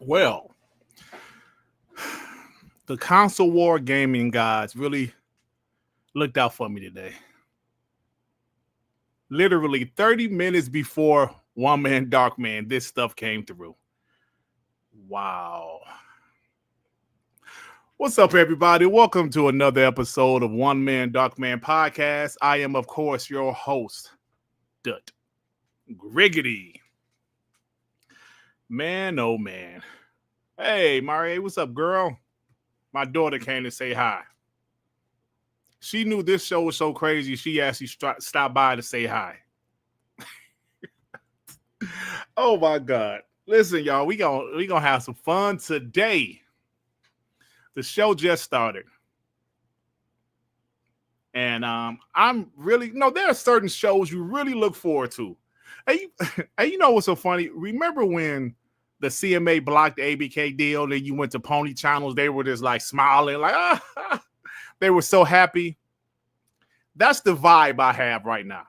Well, the console war gaming gods really looked out for me today. Literally 30 minutes before One Man Dark Man, this stuff came through. Wow. What's up, everybody? Welcome to another episode of One Man Dark Man podcast. I am, of course, your host, Dirt Griggity. Man, oh man. Hey, Marie, what's up, girl? My daughter came to say hi. She knew this show was so crazy, she actually stopped by to say hi. Oh, my God. Listen, y'all, we gonna have some fun today. The show just started. And I'm really, there are certain shows you really look forward to. Hey, you know what's so funny? Remember when the CMA blocked the ABK deal, then you went to Pony channels, they were just like smiling, like, they were so happy. That's the vibe I have right now.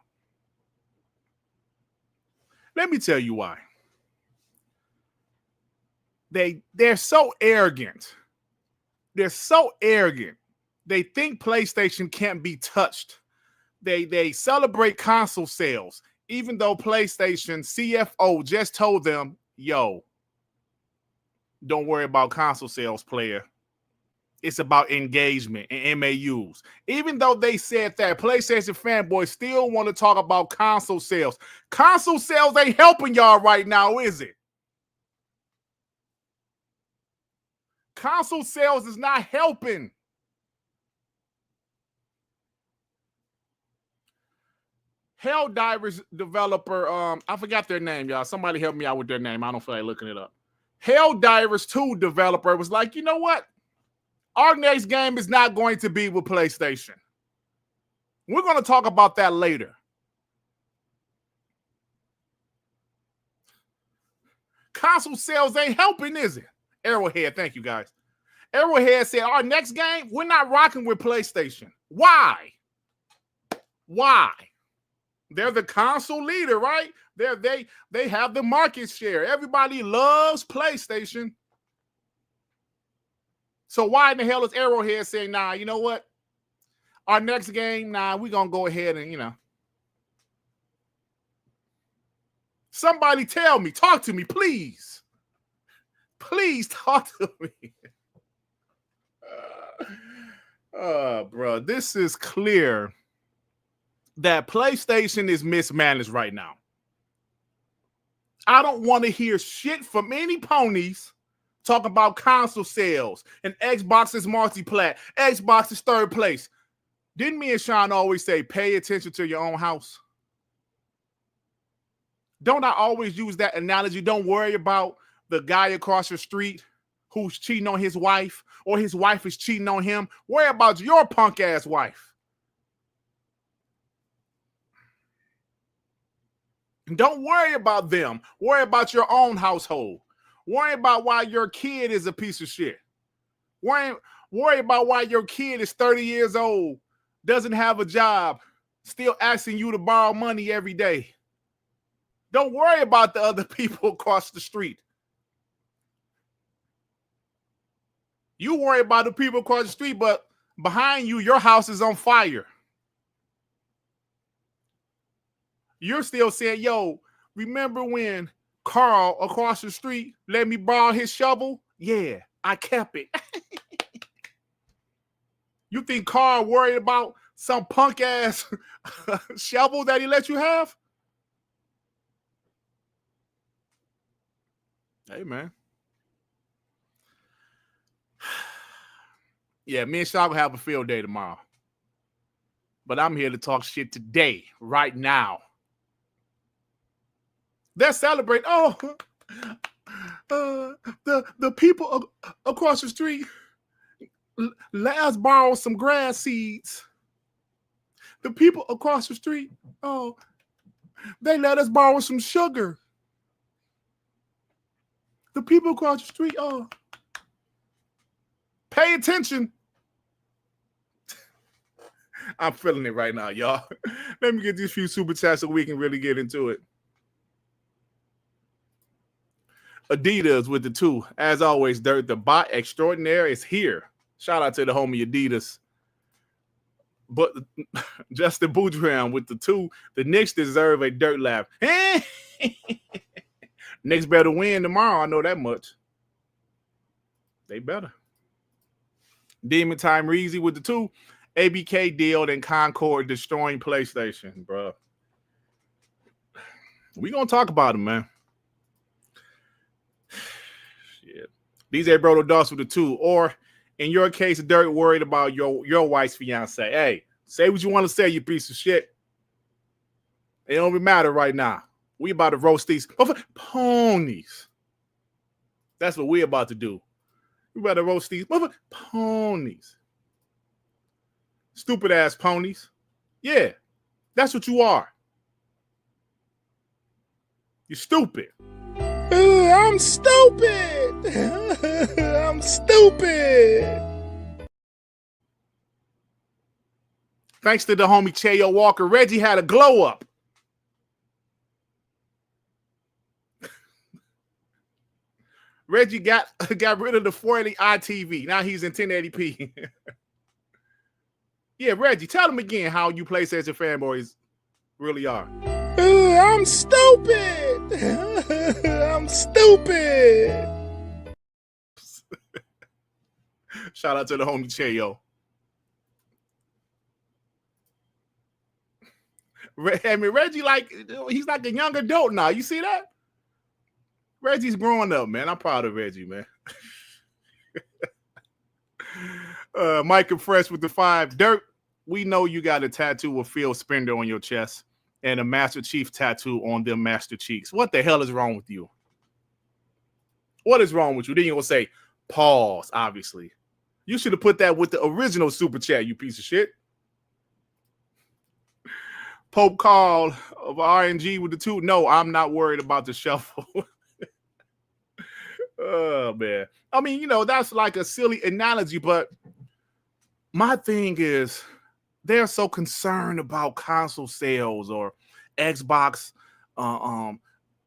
Let me tell you why. They're so arrogant. They're so arrogant. They think PlayStation can't be touched. They celebrate console sales, even though PlayStation CFO just told them, yo, don't worry about console sales, player. It's about engagement and MAUs. Even though they said that, PlayStation fanboys still want to talk about console sales. Console sales ain't helping y'all right now, is it? Console sales is not helping. Helldivers developer, I forgot their name, y'all. Somebody help me out with their name. I don't feel like looking it up. Helldivers 2 developer was like, you know what? Our next game is not going to be with PlayStation. We're going to talk about that later. Console sales ain't helping, is it? Arrowhead, thank you, guys. Arrowhead said, our next game, we're not rocking with PlayStation. Why? Why? They're the console leader, right? They have the market share. Everybody loves PlayStation. So why in the hell is Arrowhead saying, nah, you know what? Our next game, nah, we're going to go ahead and, Somebody tell me, talk to me, please. Please talk to me. Bro, this is clear that PlayStation is mismanaged right now. I don't want to hear shit from any ponies talking about console sales and Xbox is multi-plat. Xbox is third place. Didn't me and Sean always say, pay attention to your own house? Don't I always use that analogy? Don't worry about the guy across the street who's cheating on his wife or his wife is cheating on him. Worry about your punk-ass wife. Don't worry about them. Worry about your own household. Worry about why your kid is a piece of shit. Worry about why your kid is 30 years old, doesn't have a job, still asking you to borrow money every day. Don't worry about the other people across the street. You worry about the people across the street, but behind you, your house is on fire. You're still saying, yo, remember when Carl across the street let me borrow his shovel? Yeah, I kept it. You think Carl worried about some punk ass shovel that he let you have? Hey, man. Yeah, me and Sean will have a field day tomorrow. But I'm here to talk shit today, right now. They're celebrating. Oh, the people across the street let us borrow some grass seeds. The people across the street, oh, they let us borrow some sugar. The people across the street, oh, pay attention. I'm feeling it right now, y'all. Let me get these few super chats so we can really get into it. Adidas with the 2. As always, Dirt, the bot extraordinaire is here. Shout out to the homie Adidas. But Justin Boudreaux with the 2. The Knicks deserve a Dirt laugh. Knicks better win tomorrow. I know that much. They better. Demon Time Reezy with the 2. ABK deal and Concord destroying PlayStation, bro. We gonna talk about him, man. Shit. DJ Brodo Doss with the 2. Or in your case, Dirt worried about your wife's fiance. Hey, say what you want to say, you piece of shit. It don't even matter right now. We about to roast these ponies. That's what we about to do. We about to roast these ponies. Stupid ass ponies. Yeah, that's what you are. You're stupid. I'm stupid. I'm stupid. Thanks to the homie Chayo Walker, Reggie had a glow up. Reggie got rid of the 480i TV. Now he's in 1080p. Yeah, Reggie, tell them again how you PlayStation fanboys really are. I'm stupid. I'm stupid. Shout out to the homie Chayo. I mean, Reggie, he's like a young adult now. You see that? Reggie's growing up, man. I'm proud of Reggie, man. Mike and Fresh with the 5. Dirt, we know you got a tattoo of Phil Spender on your chest and a Master Chief tattoo on them Master Cheeks. What the hell is wrong with you? What is wrong with you? Then you're going to say, pause, obviously. You should have put that with the original super chat, you piece of shit. Pope Carl of RNG with the 2. No, I'm not worried about the shuffle. Oh, man. I mean, you know, that's like a silly analogy, but my thing is they're so concerned about console sales or Xbox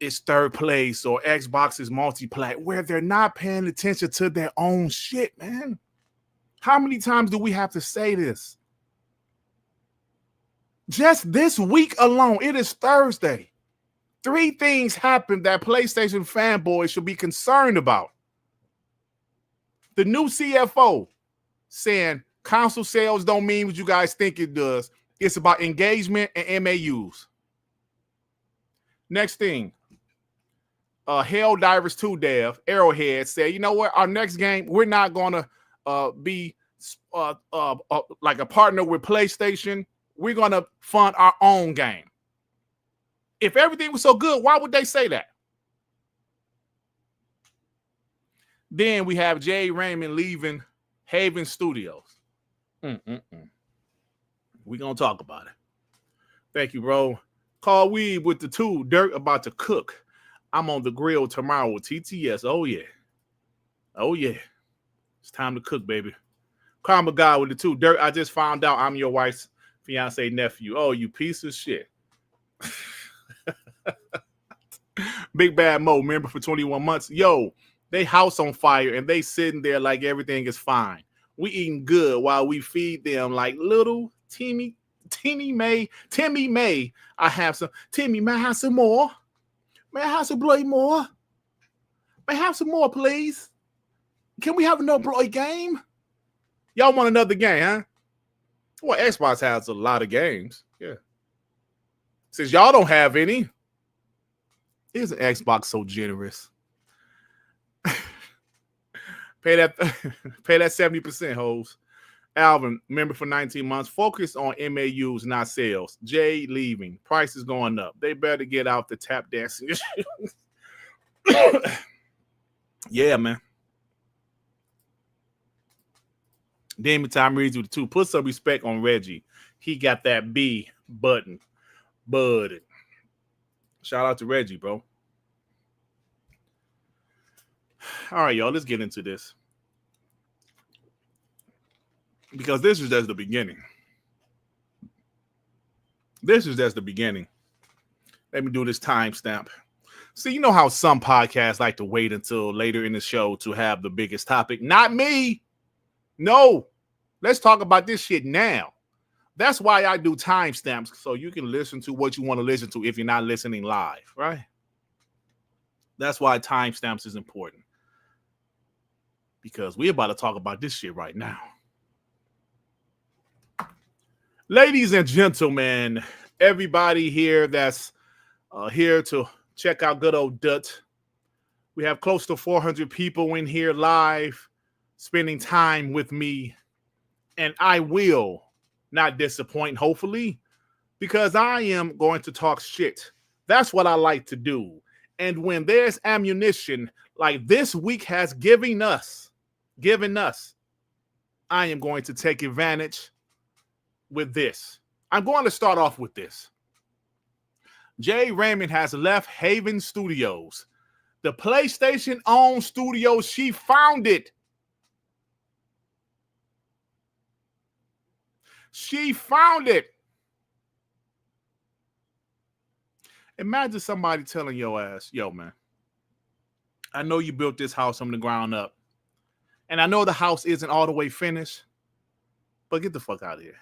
is third place or Xbox is multi-plat, where they're not paying attention to their own shit, man. How many times do we have to say this? Just this week alone, it is Thursday. 3 things happened that PlayStation fanboys should be concerned about. The new CFO saying console sales don't mean what you guys think it does. It's about engagement and MAUs. Next thing, Helldivers 2 dev, Arrowhead, said, you know what? Our next game, we're not going to be like a partner with PlayStation. We're going to fund our own game. If everything was so good, why would they say that? Then we have Jade Raymond leaving Haven Studios. We're going to talk about it. Thank you, bro. Call Weed with the 2. Dirt about to cook. I'm on the grill tomorrow with TTS. Oh, yeah. Oh, yeah. It's time to cook, baby. Karma Guy with the 2. Dirt, I just found out I'm your wife's fiance nephew. Oh, you piece of shit. Big Bad Mo, member for 21 months. Yo, they house on fire and they sitting there like everything is fine. We eating good while we feed them like little Timmy May. I have some. Timmy, may I have some more? May I have some bloody more? May I have some more, please? Can we have another bloody game? Y'all want another game, huh? Well, Xbox has a lot of games. Yeah. Since y'all don't have any, isn't Xbox so generous? Pay that 70%, hoes. Alvin, member for 19 months. Focus on MAUs, not sales. Jay leaving. Price is going up. They better get out the tap dancing. Yeah, man. Damon Time reads with the 2. Put some respect on Reggie. He got that B button. Bud. Shout out to Reggie, bro. All right, y'all, let's get into this. Because this is just the beginning. This is just the beginning. Let me do this timestamp. See, you know how some podcasts like to wait until later in the show to have the biggest topic? Not me. No. Let's talk about this shit now. That's why I do timestamps, so you can listen to what you want to listen to if you're not listening live, right? That's why timestamps is important. Because we're about to talk about this shit right now. Ladies and gentlemen, everybody here that's here to check out good old Dirt. We have close to 400 people in here live, spending time with me. And I will not disappoint, hopefully, because I am going to talk shit. That's what I like to do. And when there's ammunition like this week has given us, I am going to take advantage with this. I'm going to start off with this. Jade Raymond has left Haven Studios, the PlayStation-owned studio she founded. She found it. Imagine somebody telling your ass, yo, man, I know you built this house from the ground up. And I know the house isn't all the way finished, but get the fuck out of here.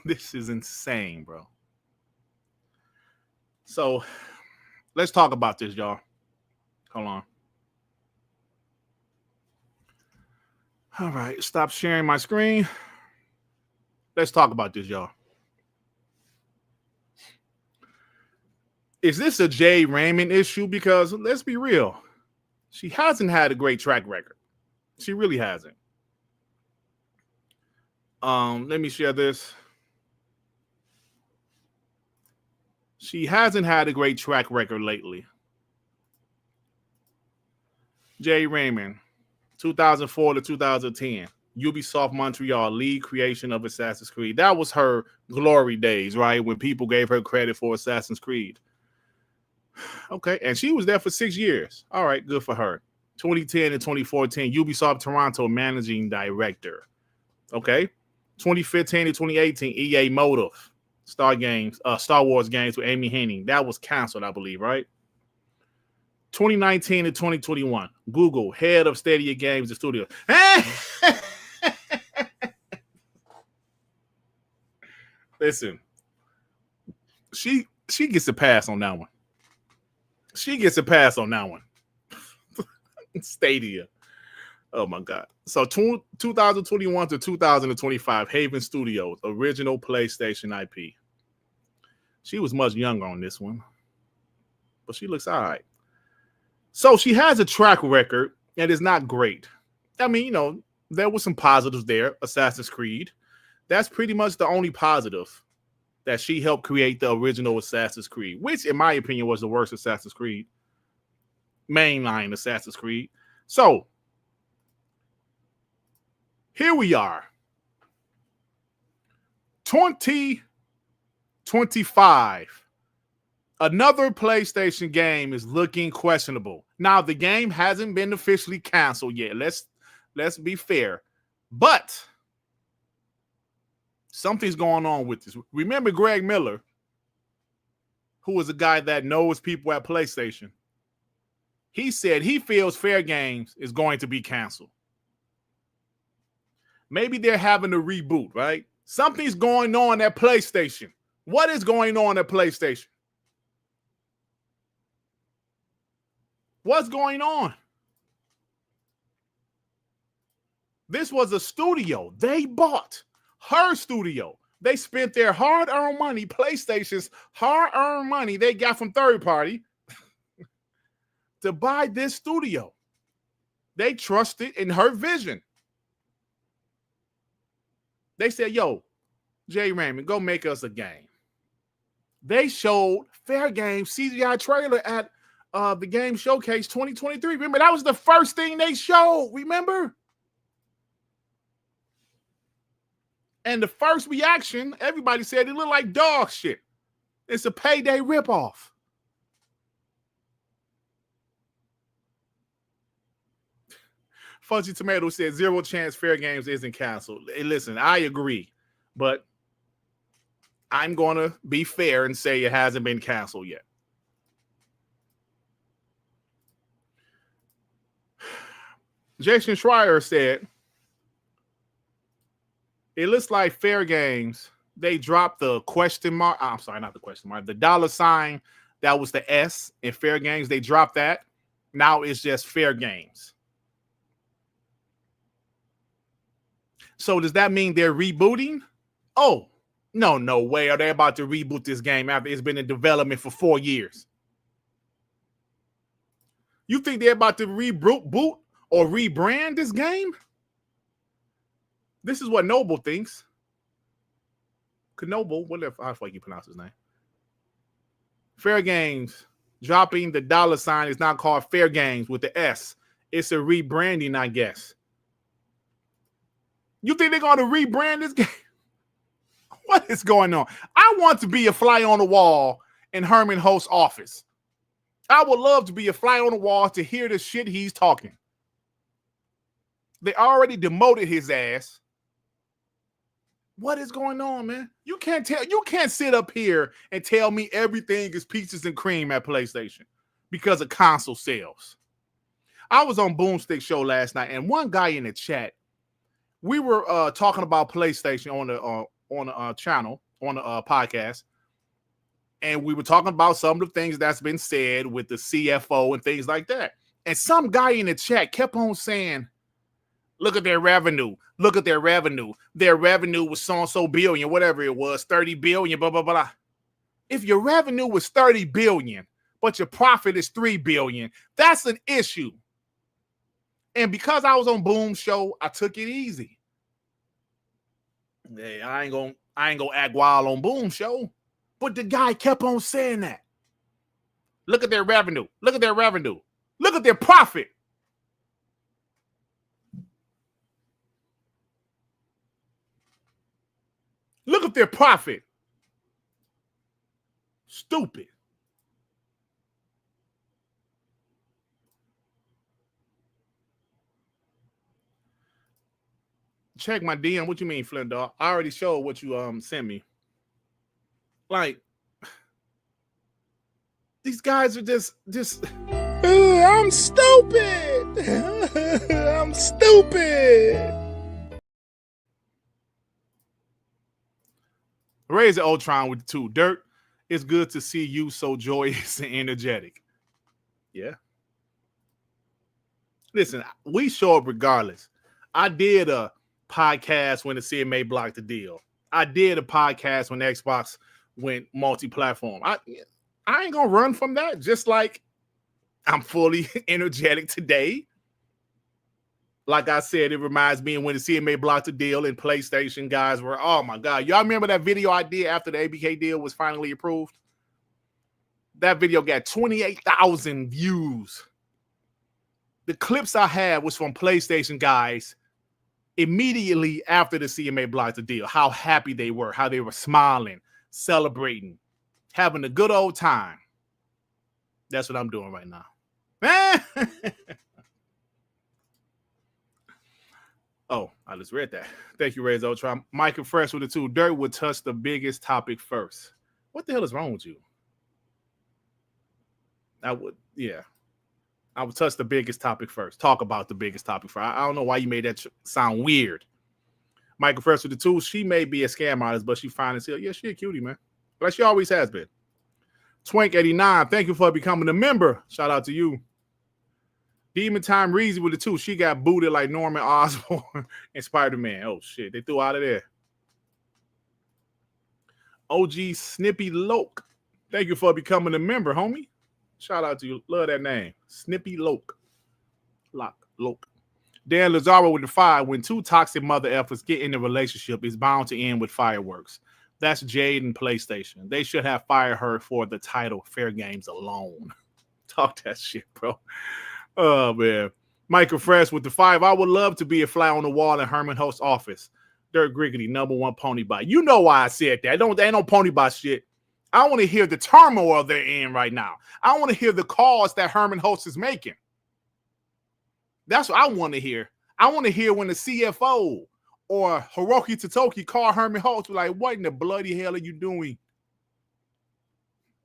This is insane, bro. So let's talk about this, y'all. Hold on. All right, stop sharing my screen. Let's talk about this, y'all. Is this a Jade Raymond issue? Because let's be real, she hasn't had a great track record. She really hasn't. Let me share this. She hasn't had a great track record lately. Jade Raymond, 2004 to 2010. Ubisoft Montreal, lead creation of Assassin's Creed. That was her glory days, right? When people gave her credit for Assassin's Creed. Okay, and she was there for 6 years. All right, good for her. 2010 and 2014, Ubisoft Toronto managing director. Okay, 2015 to 2018, EA Motive, Star Wars games with Amy Hennig. That was canceled, I believe, right? 2019 to 2021, Google, head of Stadia Games and Studios. Listen, she gets a pass on that one. She gets a pass on that one. Stadia. Oh, my God. So 2021 to 2025, Haven Studios, original PlayStation IP. She was much younger on this one, but she looks all right. So she has a track record, and it's not great. I mean, you know, there were some positives there. Assassin's Creed. That's pretty much the only positive, that she helped create the original Assassin's Creed, which, in my opinion, was the worst Assassin's Creed. Mainline Assassin's Creed. So, here we are. 2025. Another PlayStation game is looking questionable. Now, the game hasn't been officially canceled yet. Let's be fair. But something's going on with this. Remember Greg Miller, who was a guy that knows people at PlayStation? He said he feels Fairgames is going to be canceled. Maybe they're having a reboot, right? Something's going on at PlayStation. What is going on at PlayStation? What's going on? This was a studio. They bought her studio. They spent their hard-earned money, PlayStation's hard-earned money they got from third party to buy this studio. They trusted in her vision. They said, yo, Jade Raymond, go make us a game. They showed Fairgames CGI trailer at the Game Showcase 2023. Remember, that was the first thing they showed. Remember? And the first reaction, everybody said it looked like dog shit. It's a Payday ripoff. Fuzzy Tomato said 0 chance Fairgames isn't canceled. Hey, listen, I agree, but I'm going to be fair and say it hasn't been canceled yet. Jason Schreier said, it looks like Fairgames, they dropped the question mark. I'm sorry, not the question mark. The $sign, that was the S in Fairgames. They dropped that. Now it's just Fairgames. So does that mean they're rebooting? Oh, no way. Are they about to reboot this game after it's been in development for 4 years? You think they're about to reboot or rebrand this game? This is what Noble thinks. Knoble, whatever, how you pronounce his name. Fairgames dropping the $sign is not called Fairgames with the S. It's a rebranding, I guess. You think they're going to rebrand this game? What is going on? I want to be a fly on the wall in Herman Host's office. I would love to be a fly on the wall to hear the shit he's talking. They already demoted his ass. What is going on, man? You can't sit up here and tell me everything is peaches and cream at PlayStation because of console sales. I was on Boomstick Show last night, and one guy in the chat, we were talking about PlayStation on the channel, on the podcast, and we were talking about some of the things that's been said with the CFO and things like that. And some guy in the chat kept on saying, look at their revenue. Look at their revenue. Their revenue was so-and-so billion, whatever it was, 30 billion, blah, blah, blah. If your revenue was 30 billion, but your profit is 3 billion, that's an issue. And because I was on Boom Show, I took it easy. Hey, I ain't gonna act wild on Boom Show. But the guy kept on saying that. Look at their revenue. Look at their revenue. Look at their profit. Look at their profit. Stupid. Check my DM. What you mean, Flint Dog? I already showed what you sent me. Like, these guys are just I'm stupid. I'm stupid. Raise the Ultron with the 2. Dirt, it's good to see you so joyous and energetic. Yeah. Listen, we show up regardless. I did a podcast when the CMA blocked the deal. I did a podcast when Xbox went multi-platform. I ain't going to run from that, just like I'm fully energetic today. Like I said, it reminds me of when the CMA blocked the deal and PlayStation guys were, oh my God. Y'all remember that video I did after the ABK deal was finally approved? That video got 28,000 views. The clips I had was from PlayStation guys immediately after the CMA blocked the deal. How happy they were, how they were smiling, celebrating, having a good old time. That's what I'm doing right now. Oh, I just read that. Thank you, Ray's Ultra. Michael Fresh with the 2. Dirt would touch the biggest topic first. What the hell is wrong with you? I would touch the biggest topic first. Talk about the biggest topic first. I don't know why you made that sound weird. Michael Fresh with the 2. She may be a scam artist, but she fine as hell. Yeah, she a cutie, man. Like she always has been. Twink89, thank you for becoming a member. Shout out to you. Demon Time Reezy with the 2. She got booted like Norman Osborn and Spider-Man. Oh, shit. They threw out of there. OG Snippy Loke. Thank you for becoming a member, homie. Shout out to you. Love that name. Snippy Loke. Loke. Dan Lazaro with the 5. When 2 toxic mother effers get in a relationship, it's bound to end with fireworks. That's Jade and PlayStation. They should have fired her for the title Fairgames alone. Talk that shit, bro. Oh, man. Michael Fresh with the 5. I would love to be a fly on the wall in Herman Host's office. Dirt Griggity, #1 pony bot. You know why I said that. Ain't no pony bot shit. I want to hear the turmoil they're in right now. I want to hear the calls that Herman Host is making. That's what I want to hear. I want to hear when the CFO or Hiroki Totoki call Herman Host, like, what in the bloody hell are you doing?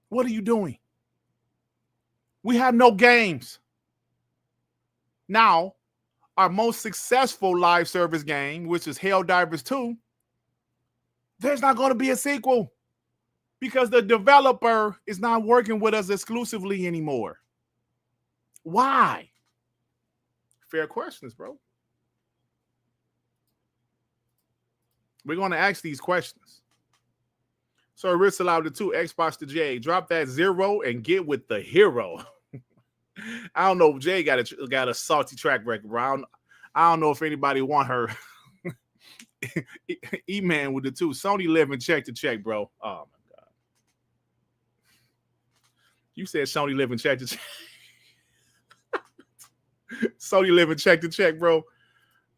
What are you doing? We have no games. Now, our most successful live service game, which is Helldivers 2, there's not going to be a sequel because the developer is not working with us exclusively anymore. Why? Fair questions, bro. We're going to ask these questions. So, Risk allowed the 2, Xbox to Jay. Drop that 0 and get with the hero. I don't know if Jay got a salty track record, bro. I don't know if anybody want her. E-Man with the 2. Sony living check to check, bro. Oh, my God. You said Sony living check to check. Sony living check to check, bro.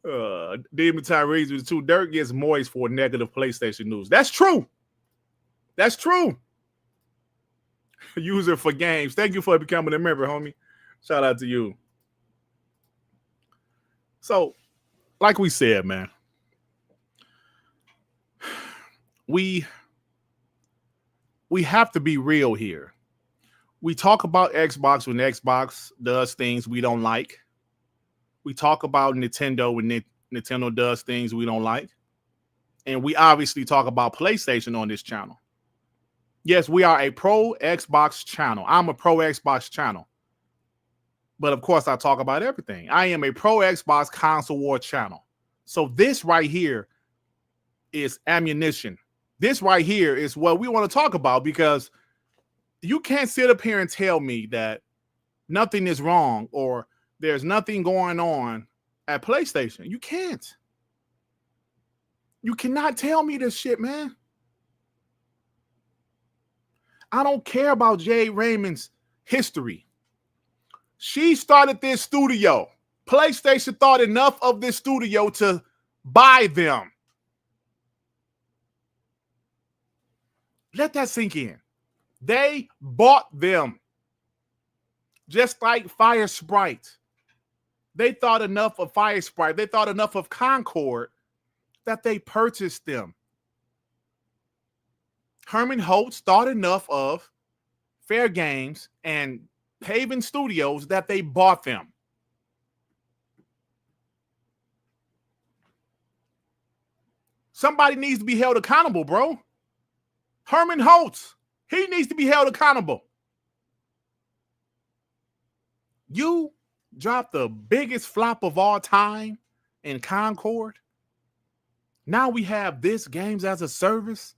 Demon Tyrese with the 2. Dirt gets moist for negative PlayStation news. That's true. That's true. User for games. Thank you for becoming a member, homie. Shout out to you. So, like we said, man, we have to be real here. We talk about Xbox when Xbox does things we don't like. We talk about Nintendo when Nintendo does things we don't like. And we obviously talk about PlayStation on this channel. Yes, we are a pro Xbox channel. I'm a pro Xbox channel. But of course, I talk about everything. I am a pro Xbox console war channel. So this right here is ammunition. This right here is what we want to talk about, because you can't sit up here and tell me that nothing is wrong or there's nothing going on at PlayStation. You can't. You cannot tell me this shit, man. I don't care about Jade Raymond's history. She started this studio. PlayStation thought enough of this studio to buy them. Let that sink in. They bought them. Just like Fire Sprite. They thought enough of Fire Sprite. They thought enough of Concord that they purchased them. Herman Holtz thought enough of Fairgames and Haven Studios that they bought them. Somebody needs to be held accountable, bro. Herman Holtz, he needs to be held accountable. You dropped the biggest flop of all time in Concord. Now we have this games as a service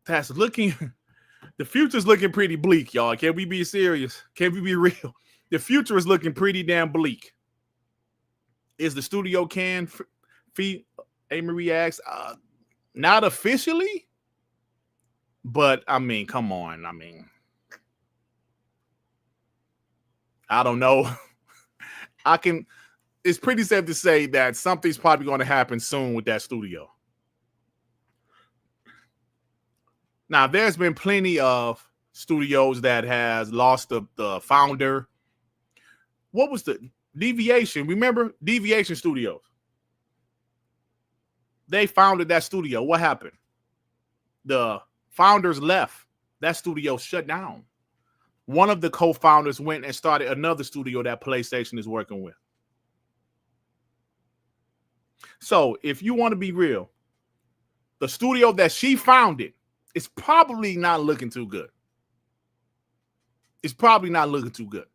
that's looking, the future's looking pretty bleak, y'all. Can we be serious? Can we be real? The future is looking pretty damn bleak. Is the studio canned? A. Marie asks, not officially, but I mean, come on. I mean, I don't know. It's pretty safe to say that something's probably going to happen soon with that studio. Now, there's been plenty of studios that has lost the founder. What was the Deviation? Remember Deviation Studios? They founded that studio. What happened? The founders left. That studio shut down. One of the co-founders went and started another studio that PlayStation is working with. So if you want to be real, the studio that she founded is probably not looking too good. It's probably not looking too good.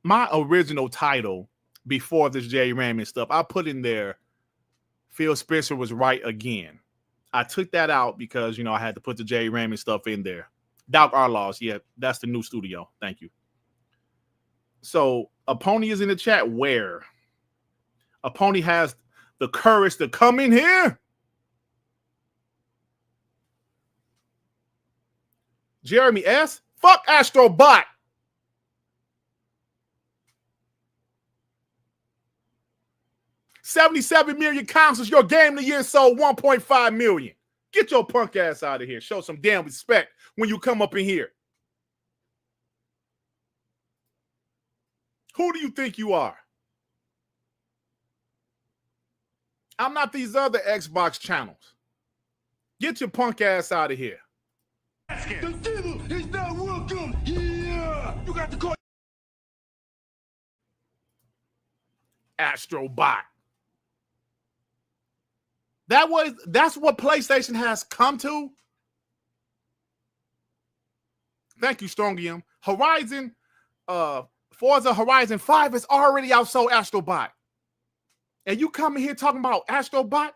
My original title before this Jade Raymond stuff, I put in there, Phil Spencer was right again. I took that out because, I had to put the Jade Raymond stuff in there. Doc Arlaws, yeah, that's the new studio. Thank you. So, a pony is in the chat. Where? A pony has the courage to come in here. Jeremy S. Fuck Astrobot. $77 million consoles. Your game of the year sold 1.5 million. Get your punk ass out of here. Show some damn respect when you come up in here. Who do you think you are? I'm not these other Xbox channels. Get your punk ass out of here. The devil is not welcome here. You got to call Astrobot. That's what PlayStation has come to. Thank you, Strongium. Forza Horizon 5 is already outsold Astrobot. And you coming here talking about Astrobot?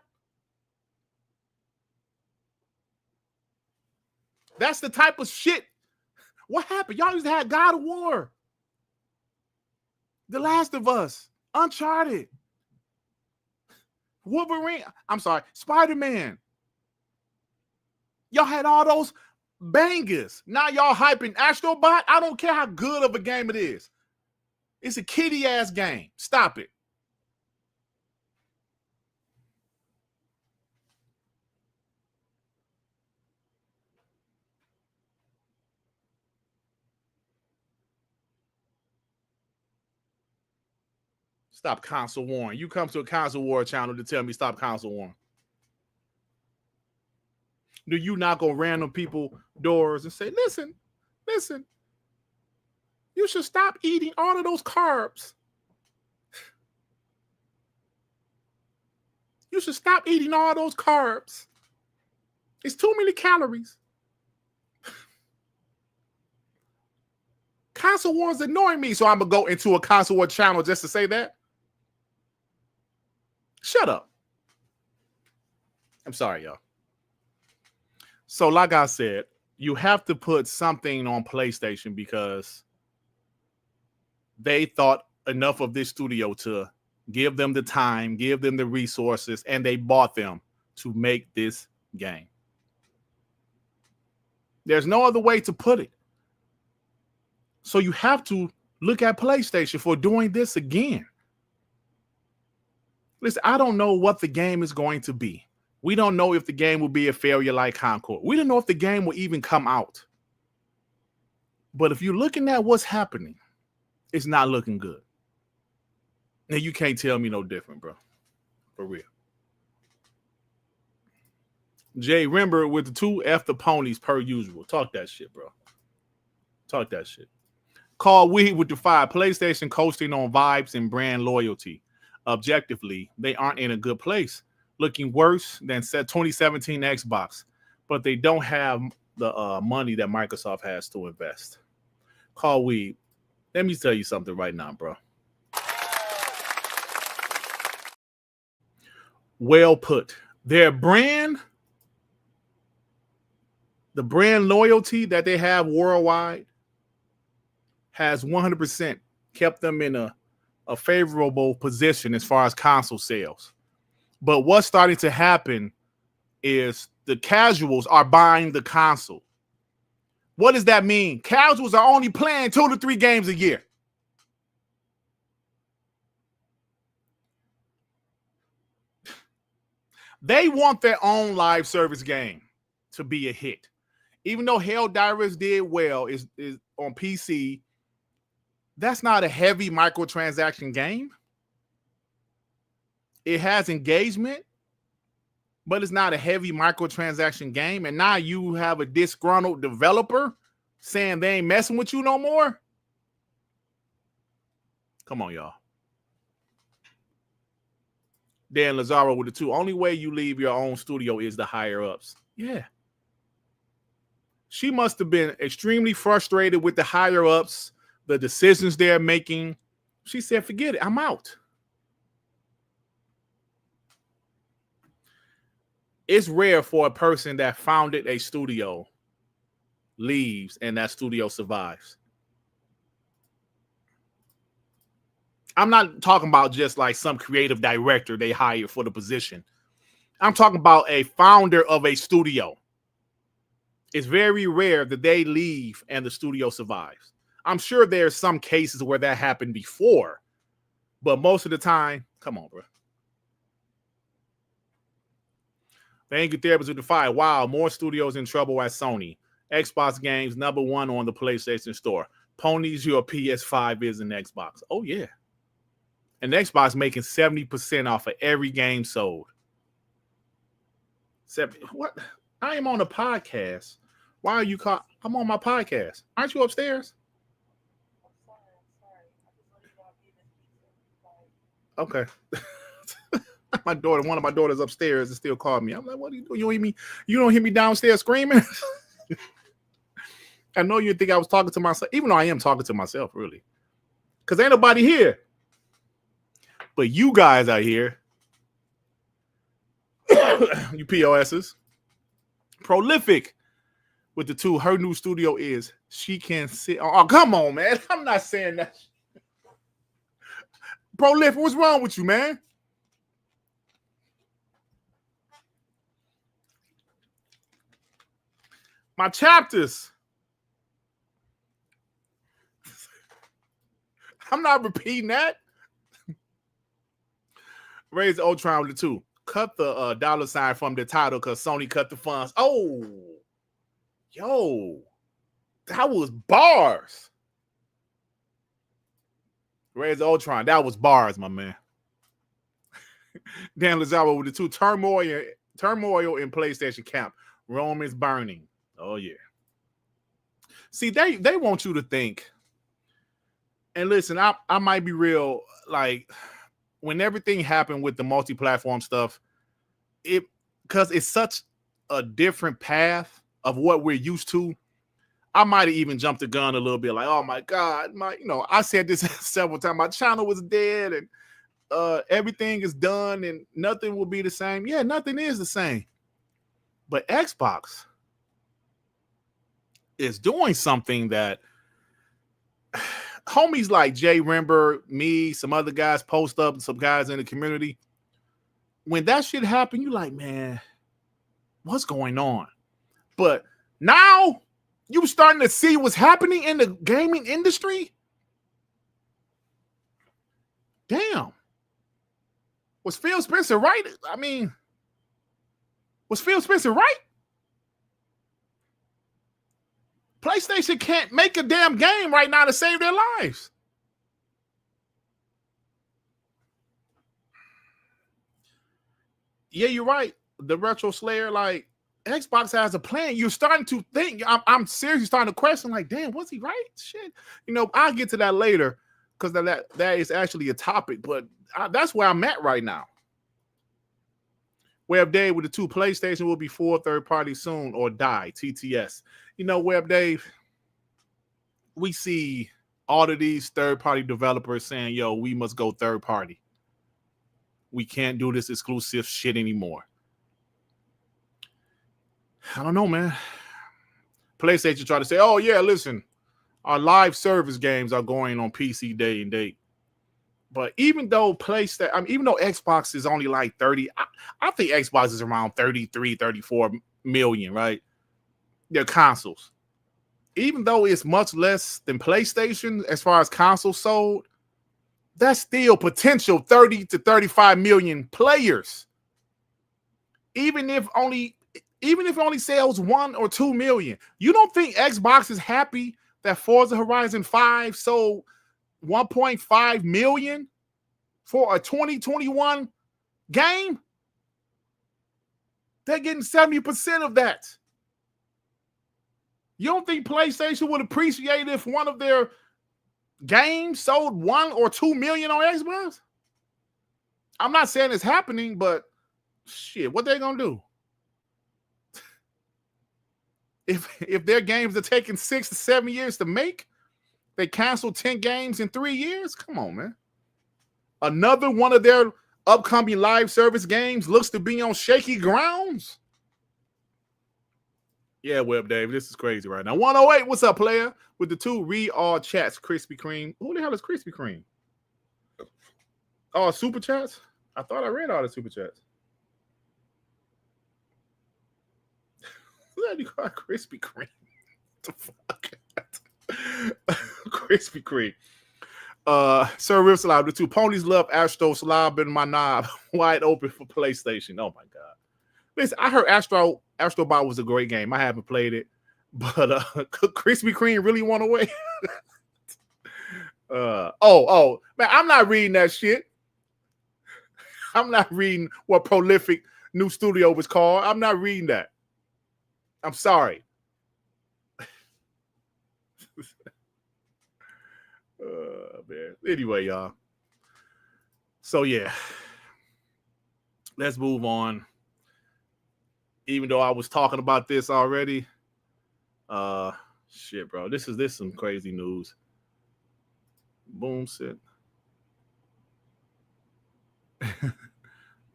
That's the type of shit. What happened? Y'all just had God of War, The Last of Us, Uncharted, Wolverine. I'm sorry, Spider-Man. Y'all had all those bangers. Now y'all hyping Astrobot. I don't care how good of a game it is. It's a kiddie-ass game. Stop it. Stop console warring. You come to a console war channel to tell me stop console warring. Do you knock on random people doors and say, listen, you should stop eating all of those carbs. You should stop eating all those carbs. It's too many calories. Console wars annoying me, so I'm going to go into a console war channel just to say that. Shut up. I'm sorry, y'all. So like I said, you have to put something on PlayStation because they thought enough of this studio to give them the time, give them the resources, and they bought them to make this game. There's no other way to put it. So you have to look at PlayStation for doing this again. Listen, I don't know what the game is going to be. We don't know if the game will be a failure like Concord. We don't know if the game will even come out. But if you're looking at what's happening, it's not looking good. Now, you can't tell me no different, bro. For real. Jay, remember with the 2F the ponies per usual. Talk that shit, bro. Talk that shit. Call Weed with the 5. PlayStation coasting on vibes and brand loyalty. Objectively, they aren't in a good place. Looking worse than 2017 Xbox. But they don't have the money that Microsoft has to invest. Call Weed. Let me tell you something right now, bro. Well put. Their brand, the brand loyalty that they have worldwide has 100% kept them in a favorable position as far as console sales. But what's starting to happen is the casuals are buying the console. What does that mean? Casuals are only playing 2 to 3 games a year. They want their own live service game to be a hit. Even though Helldivers did well is on PC, that's not a heavy microtransaction game. It has engagement, but it's not a heavy microtransaction game. And now you have a disgruntled developer saying they ain't messing with you no more. Come on, y'all. Dan Lazaro with the 2. Only way you leave your own studio is the higher ups. Yeah. She must have been extremely frustrated with the higher ups, the decisions they're making. She said, forget it, I'm out. It's rare for a person that founded a studio leaves and that studio survives. I'm not talking about just like some creative director they hired for the position. I'm talking about a founder of a studio. It's very rare that they leave and the studio survives. I'm sure there's some cases where that happened before, but most of the time, come on, bro. Thank you, Therapist with the Fire. Wow, more studios in trouble at Sony. Xbox games #1 on the PlayStation Store. Ponies, your PS5 is an Xbox. Oh, yeah. And Xbox making 70% off of every game sold. What? I am on a podcast. Why are you caught? I'm on my podcast. Aren't you upstairs? Okay. My daughter, one of my daughters upstairs, is still calling me. I'm like, what are you doing? You don't hear me? You don't hear me downstairs screaming? I know you think I was talking to myself, even though I am talking to myself, really. Because ain't nobody here. But you guys are here. You POSs. Prolific with the 2. Her new studio is she can sit. Oh, come on, man. I'm not saying that. Prolific, what's wrong with you, man? My chapters. I'm not repeating that. Raise the Ultron with the 2. Cut the $ from the title because Sony cut the funds. Oh, yo, that was bars. Raise the Ultron. That was bars, my man. Dan Lazaro with the 2. Turmoil in PlayStation camp. Rome is burning. Oh, yeah. See, they want you to think. And listen, I might be real. Like, when everything happened with the multi-platform stuff, because it's such a different path of what we're used to, I might have even jumped the gun a little bit. Like, oh my God, I said this several times. My channel was dead, and everything is done, and nothing will be the same. Yeah, nothing is the same. But Xbox is doing something that homies like Jade Raymond, me, some other guys post up, some guys in the community. When that shit happened, you like, man, what's going on? But now you starting to see what's happening in the gaming industry. Damn. Was Phil Spencer right? I mean, was Phil Spencer right? PlayStation can't make a damn game right now to save their lives. Yeah, you're right. The Retro Slayer, like, Xbox has a plan. You're starting to think. I'm seriously starting to question, like, damn, was he right? Shit. I'll get to that later because that is actually a topic, but that's where I'm at right now. Web Dave with the 2. PlayStation will be full third party soon or die. TTS. Web Dave, we see all of these third party developers saying, yo, we must go third party. We can't do this exclusive shit anymore. I don't know, man. PlayStation try to say, oh, yeah, listen, our live service games are going on PC day and date. But even though even though Xbox is only like 30, I think Xbox is around 33, 34 million, right? Their consoles. Even though it's much less than PlayStation as far as consoles sold, that's still potential 30 to 35 million players. Even if only sells 1 or 2 million. You don't think Xbox is happy that Forza Horizon 5 sold 1.5 million for a 2021 game? They're getting 70% of that. You don't think PlayStation would appreciate if one of their games sold 1 or 2 million on Xbox? I'm not saying it's happening, but shit, what they gonna do? If their games are taking 6 to 7 years to make, they canceled 10 games in 3 years. Come on, man. Another one of their upcoming live service games looks to be on shaky grounds. Yeah, Web Dave, this is crazy right now. 108, what's up, player? With the 2 read all chats, Krispy Kreme. Who the hell is Krispy Kreme? Oh, super chats? I thought I read all the super chats. What do you call Krispy Kreme? What the fuck? Krispy Kreme. Sir Real Slob, the 2 ponies love Astro Slob in my knob wide open for PlayStation. Oh my god. Listen, I heard Astrobot was a great game. I haven't played it, but Krispy Kreme really won away. Man, I'm not reading that shit. I'm not reading what Prolific new studio was called. I'm not reading that. I'm sorry. Man. Anyway, y'all. So yeah, let's move on. Even though I was talking about this already, shit, bro. This is some crazy news. Boom, sit.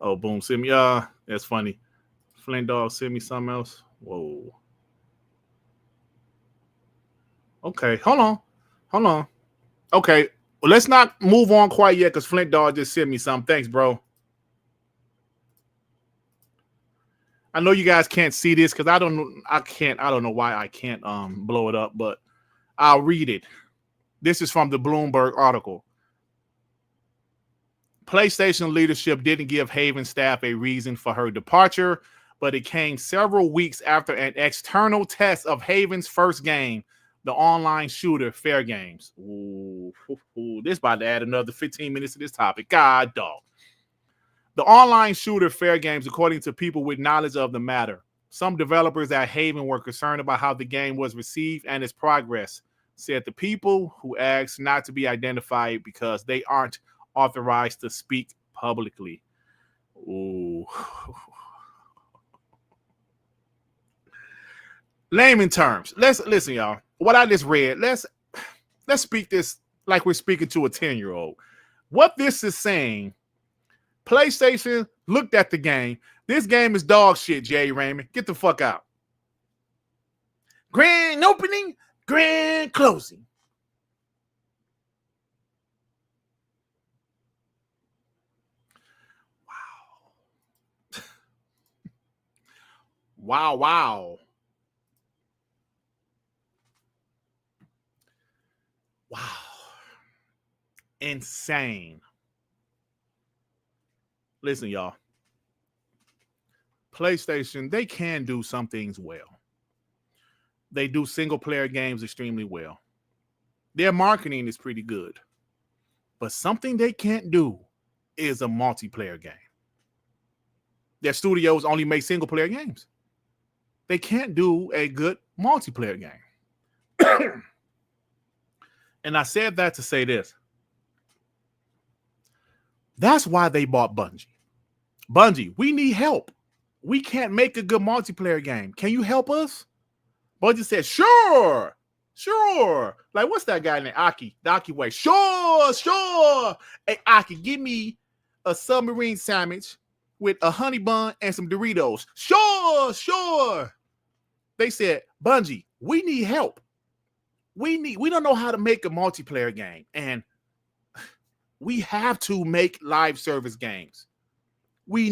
Oh, boom, send me. That's funny. Flint Dog send me something else. Whoa. Okay, hold on. Okay, well, let's not move on quite yet because Flint Dog just sent me something. Thanks, bro. I know you guys can't see this because I don't know why I can't blow it up, but I'll read it. This is from the Bloomberg article. PlayStation leadership didn't give Haven staff a reason for her departure, but it came several weeks after an external test of Haven's first game, the online shooter Fairgames. Ooh, this about to add another 15 minutes to this topic. God, dog. The online shooter Fairgames, according to people with knowledge of the matter, some developers at Haven were concerned about how the game was received and its progress, said the people who asked not to be identified because they aren't authorized to speak publicly. Ooh. Layman terms. Let's listen, y'all. What I just read, let's speak this like we're speaking to a 10-year-old. What this is saying, PlayStation looked at the game. This game is dog shit, Jade Raymond. Get the fuck out. Grand opening, grand closing. Wow. Wow. Insane. Listen, y'all. PlayStation, they can do some things well. They do single-player games extremely well. Their marketing is pretty good. But something they can't do is a multiplayer game. Their studios only make single-player games. They can't do a good multiplayer game. And I said that to say this. That's why they bought Bungie. Bungie, we need help. We can't make a good multiplayer game. Can you help us? Bungie said, sure. Like, what's that guy named Aki? The Aki way. Sure. Hey, Aki, give me a submarine sandwich with a honey bun and some Doritos. Sure. They said, Bungie, we need help. We don't know how to make a multiplayer game. And we have to make live service games. We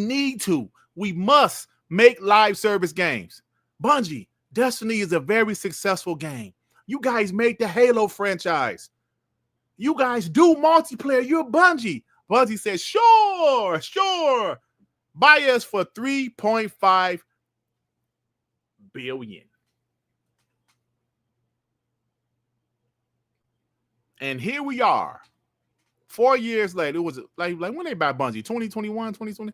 must make live service games. Bungie, Destiny is a very successful game. You guys made the Halo franchise. You guys do multiplayer. You're Bungie. Bungie said, sure. Buy us for $3.5 billion. And here we are. 4 years later, it was like when they bought Bungie, 2021, 2020,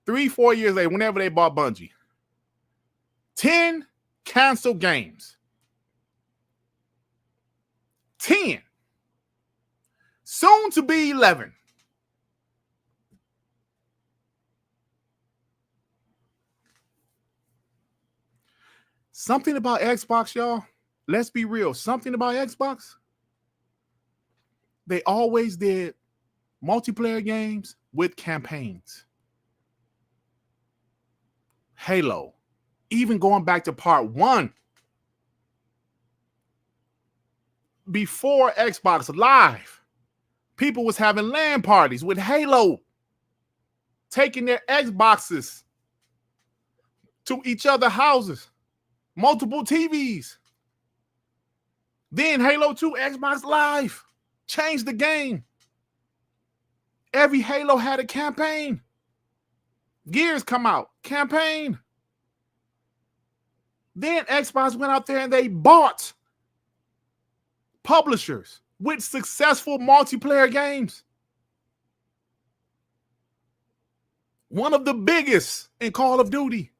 3-4 years later, whenever they bought Bungie, 10 canceled games. 10. Soon to be 11. Something about Xbox, y'all. Let's be real. Something about Xbox. They always did multiplayer games with campaigns. Halo, even going back to part 1, before Xbox Live, people was having LAN parties with Halo, taking their Xboxes to each other's houses, multiple TVs. Then Halo 2, Xbox Live, changed the game. Every Halo had a campaign. Gears come out, campaign. Then Xbox went out there and they bought publishers with successful multiplayer games. One of the biggest in Call of Duty.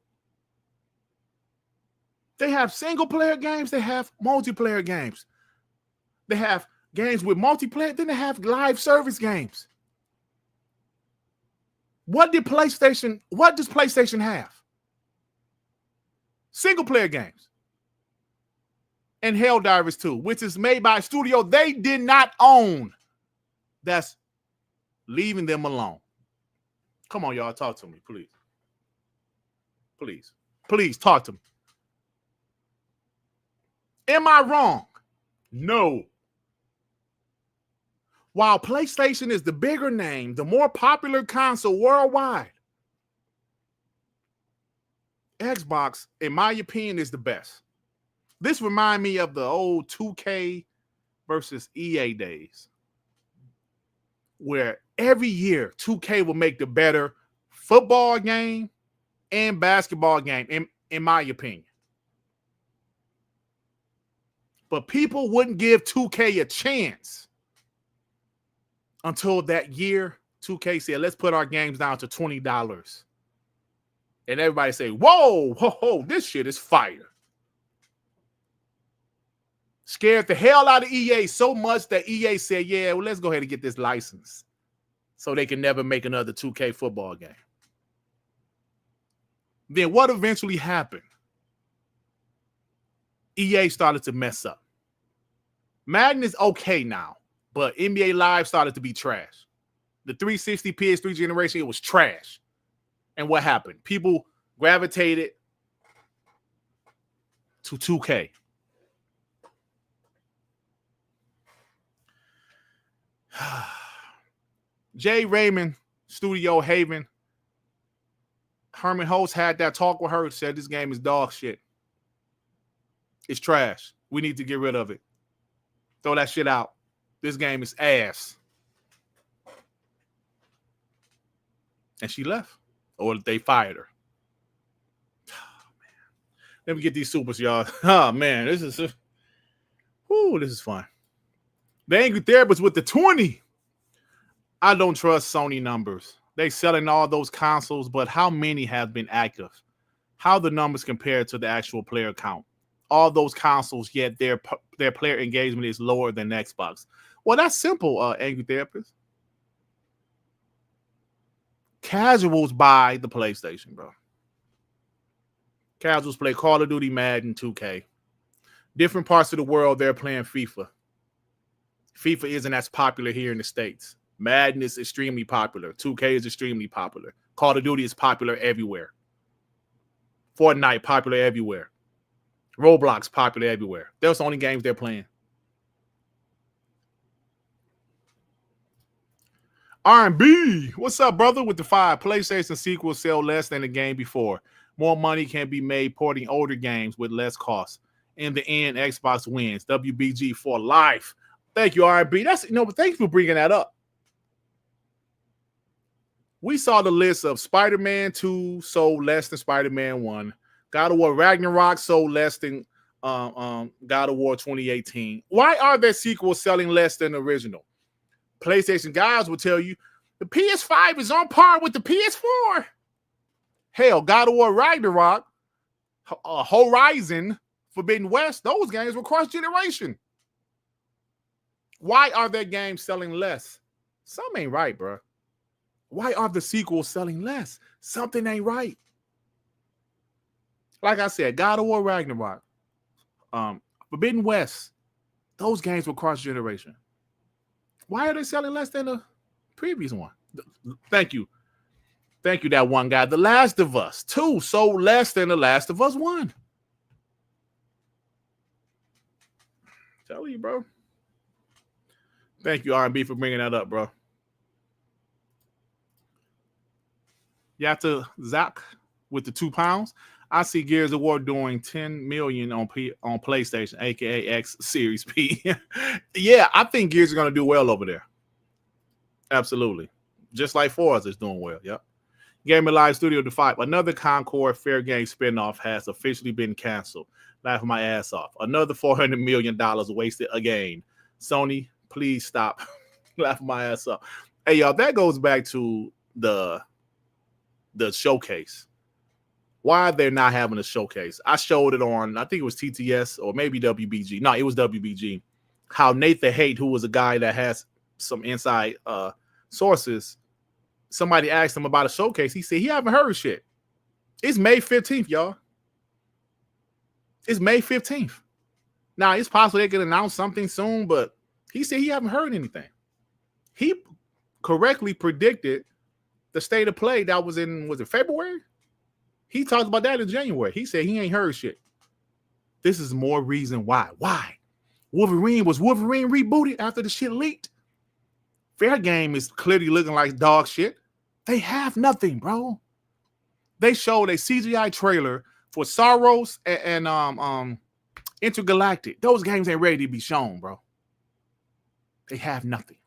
They have single player games, they have multiplayer games. They have games with multiplayer, then they have live service games. What does PlayStation have? Single player games. And Helldivers 2, which is made by a studio they did not own. That's leaving them alone. Come on, y'all, talk to me, please. Please. Please, talk to me. Am I wrong? No. While PlayStation is the bigger name, the more popular console worldwide, Xbox, in my opinion, is the best. This reminds me of the old 2K versus EA days, where every year 2K will make the better football game and basketball game, in my opinion. But people wouldn't give 2K a chance until that year 2K said, let's put our games down to $20. And everybody say, whoa, whoa, whoa, this shit is fire. Scared the hell out of EA so much that EA said, yeah, well, let's go ahead and get this license so they can never make another 2K football game. Then what eventually happened? EA started to mess up. Madden is okay now, but NBA Live started to be trash. The 360 PS3 generation, it was trash. And what happened? People gravitated to 2K. Jade Raymond, Studio Haven. Herman Holtz had that talk with her, said this game is dog shit. It's trash. We need to get rid of it. Throw that shit out. This game is ass. And she left. Or they fired her. Oh, man. Let me get these supers, y'all. Oh, man. This is fun. The Angry Therapist with the 20. I don't trust Sony numbers. They selling all those consoles, but how many have been active? How the numbers compare to the actual player count? All those consoles, yet their player engagement is lower than Xbox. Well, that's simple, Angry Therapist. Casuals buy the PlayStation, bro. Casuals play Call of Duty, Madden, 2K. Different parts of the world, they're playing FIFA. FIFA isn't as popular here in the States. Madden is extremely popular. 2K is extremely popular. Call of Duty is popular everywhere. Fortnite popular everywhere. Roblox popular everywhere. Those the only games they're playing. R&B, what's up, brother? With the 5, PlayStation sequels sell less than the game before. More money can be made porting older games with less cost. In the end, Xbox wins. WBG for life. Thank you, R&B. But thank you for bringing that up. We saw the list of Spider-Man 2 sold less than Spider-Man 1. God of War Ragnarok sold less than God of War 2018. Why are their sequels selling less than the original? PlayStation guys will tell you the PS5 is on par with the PS4. Hell, God of War Ragnarok, Horizon, Forbidden West, those games were cross-generation. Why are their games selling less? Something ain't right, bro. Why are the sequels selling less? Something ain't right. Like I said, God of War Ragnarok, Forbidden West, those games were cross-generation. Why are they selling less than the previous one? Thank you. Thank you, that one guy. The Last of Us 2 sold less than The Last of Us 1. Tell you, bro. Thank you, R&B, for bringing that up, bro. Yata Zach with the £2. I see Gears of War doing 10 million on PlayStation, aka X Series P. Yeah, I think Gears are gonna do well over there. Absolutely, just like Forza is doing well. Yep. Gaming Live Studio Defy. Another Concord Fairgames spinoff has officially been canceled. Laughing my ass off. Another $400 million wasted again. Sony, please stop. Laughing my ass off. Hey, y'all, that goes back to the showcase. Why they're not having a showcase. I showed it on, I think it was TTS or maybe WBG. No, it was WBG. How Nathan Haight, who was a guy that has some inside sources, somebody asked him about a showcase. He said he haven't heard shit. It's May 15th, y'all. It's May 15th. Now, it's possible they can announce something soon, but he said he haven't heard anything. He correctly predicted the state of play that was it February? He talked about that in January. He said he ain't heard shit. This is more reason why. Why? Wolverine rebooted after the shit leaked? Fair Game is clearly looking like dog shit. They have nothing, bro. They showed a CGI trailer for Sorrows and Intergalactic. Those games ain't ready to be shown, bro. They have nothing.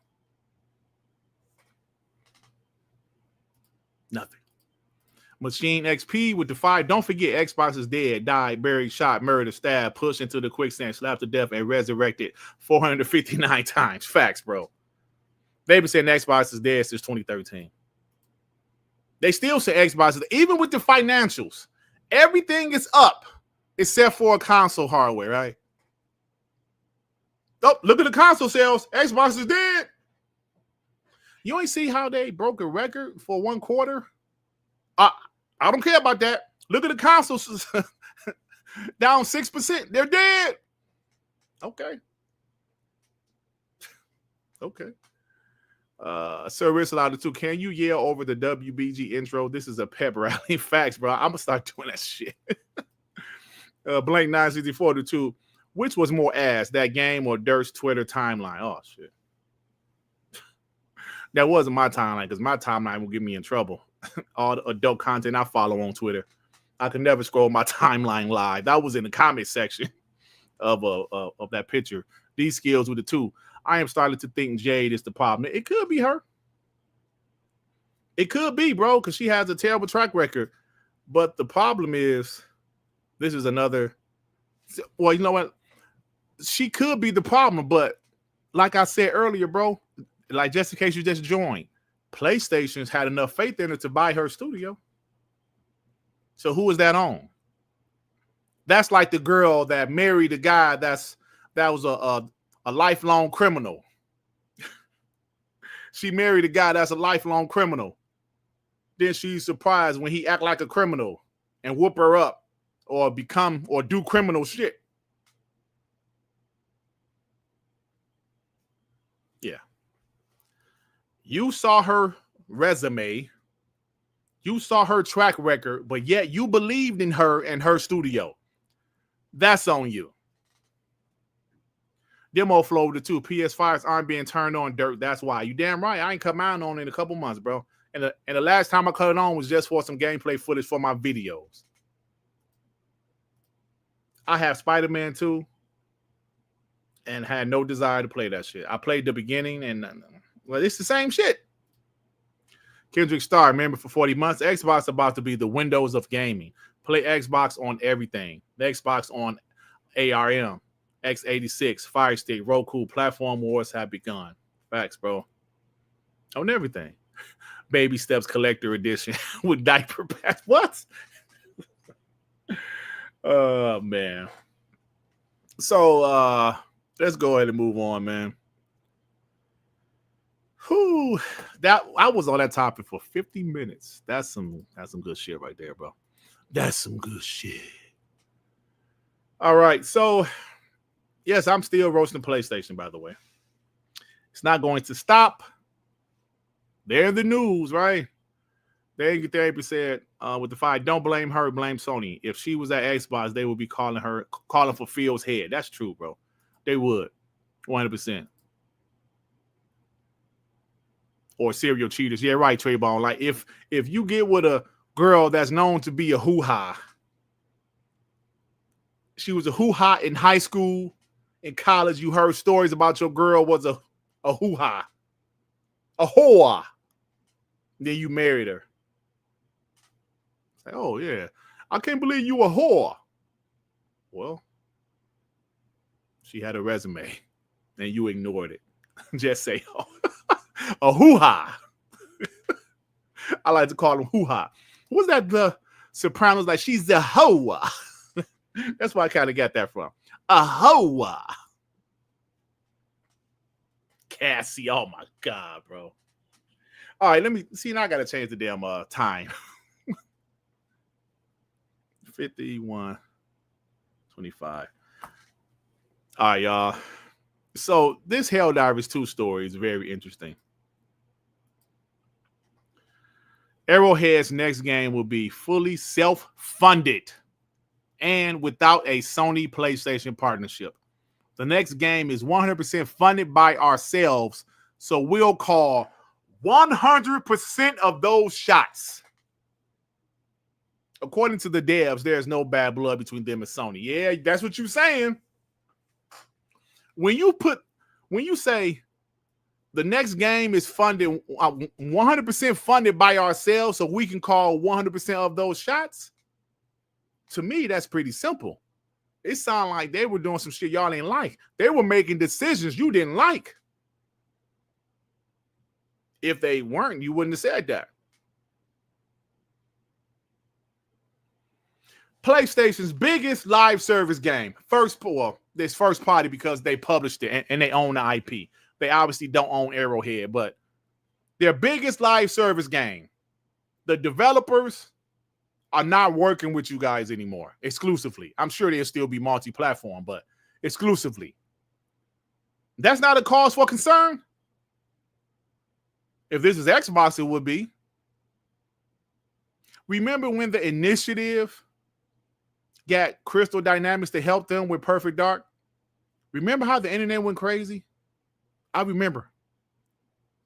Nothing. Machine XP with Defy. Don't forget, Xbox is dead, died, buried, shot, murdered, stabbed, pushed into the quicksand, slapped to death, and resurrected 459 times. Facts, bro. They've been saying Xbox is dead since 2013. They still say Xbox is, even with the financials, everything is up except for console hardware, right? Oh, look at the console sales. Xbox is dead. You ain't see how they broke a record for one quarter? I don't care about that. Look at the consoles down 6%. They're dead. Okay. Okay. Sir Rissalado too. Can you yell over the WBG intro? This is a pep rally. Facts, bro. I'm gonna start doing that shit. Blank 964 2. Which was more ass, that game or Dirt's Twitter timeline? Oh shit. That wasn't my timeline because my timeline will get me in trouble. All the adult content I follow on Twitter, I could never scroll my timeline live. That was in the comment section of that picture. These skills with the two. I am starting to think Jade is the problem. It could be her. It could be, bro, because she has a terrible track record. But the problem is, this is another. Well, you know what? She could be the problem, but like I said earlier, bro, like just in case you just joined, PlayStation's had enough faith in her to buy her studio. So who is that on? That's like the girl that married a guy that was a lifelong criminal. She married a guy that's a lifelong criminal. Then she's surprised when he act like a criminal and whoop her up or do criminal shit. Yeah. You saw her resume. You saw her track record, but yet you believed in her and her studio. That's on you. Demo flow to 2. PS5s aren't being turned on, Dirt. That's why. You damn right. I ain't cut mine on in a couple months, bro. And the last time I cut it on was just for some gameplay footage for my videos. I have Spider-Man 2 and had no desire to play that shit. I played the beginning and, well, it's the same shit. Kendrick Starr, member for 40 months. Xbox about to be the Windows of gaming. Play Xbox on everything. The Xbox on ARM, x86, Fire Stick, Roku. Platform wars have begun. Facts, bro. On everything. Baby Steps Collector Edition with diaper packs. What? Oh, man. So, let's go ahead and move on, man. Whew, I was on that topic for 50 minutes. That's some good shit right there, bro. That's some good shit. All right. So, yes, I'm still roasting PlayStation, by the way. It's not going to stop. They're in the news, right? They therapy said with the fight, don't blame her, blame Sony. If she was at Xbox, they would be calling for Phil's head. That's true, bro. They would, 100%. Or serial cheaters. Yeah, right, Trayvon. Like if you get with a girl that's known to be a hoo-ha, she was a hoo-ha in high school, in college, you heard stories about your girl was a hoo-ha, a hoa. Then you married her. Like, oh yeah, I can't believe you a whore. Well, she had a resume, and you ignored it. Just say, oh, a hoo-ha. I like to call them hoo-ha. What's that? The Sopranos, like she's the hoa. That's where I kind of got that from. A hoa. Cassie, oh my God, bro. All right, let me see. Now I got to change the damn time. 51:25. All right, y'all. So this Helldivers 2 story is very interesting. Arrowhead's next game will be fully self-funded and without a Sony PlayStation partnership. The next game is 100% funded by ourselves, so we'll call 100% of those shots. According to the devs, there's no bad blood between them and Sony. Yeah, that's what you're saying. When you say the next game is funded 100% funded by ourselves, so we can call 100% of those shots, to me, that's pretty simple. It sounded like they were doing some shit y'all ain't like. They were making decisions you didn't like. If they weren't, you wouldn't have said that. PlayStation's biggest live service game. This first party because they published it and they own the IP. They obviously don't own Arrowhead, but their biggest live service game. The developers are not working with you guys anymore exclusively. I'm sure they'll still be multi-platform, but exclusively. That's not a cause for concern. If this is Xbox, it would be. Remember when the initiative got Crystal Dynamics to help them with Perfect Dark? Remember how the internet went crazy? I remember.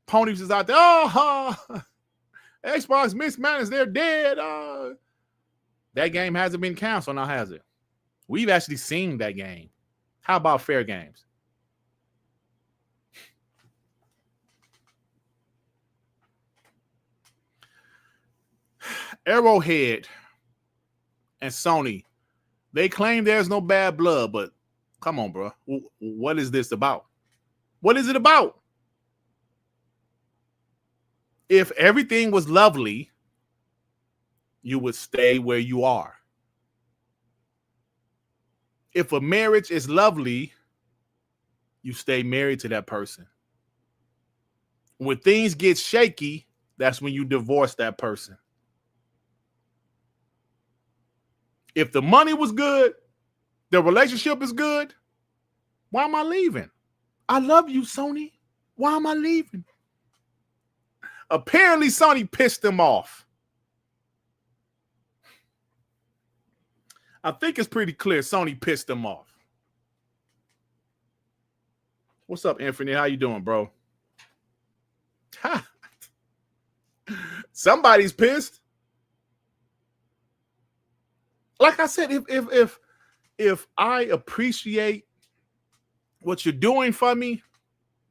Ponies is out there. Oh, Xbox mismanaged. They're dead. That game hasn't been canceled now, has it? We've actually seen that game. How about Fairgames? Arrowhead and Sony, they claim there's no bad blood, but come on, bro. What is this about? What is it about? If everything was lovely, you would stay where you are. If a marriage is lovely, you stay married to that person. When things get shaky, that's when you divorce that person. If the money was good, the relationship is good, why am I leaving? I love you, Sony. Why am I leaving? Apparently, Sony pissed them off. I think it's pretty clear Sony pissed them off. What's up, Infinite? How you doing, bro? Ha. Somebody's pissed. Like I said, if I appreciate what you're doing for me,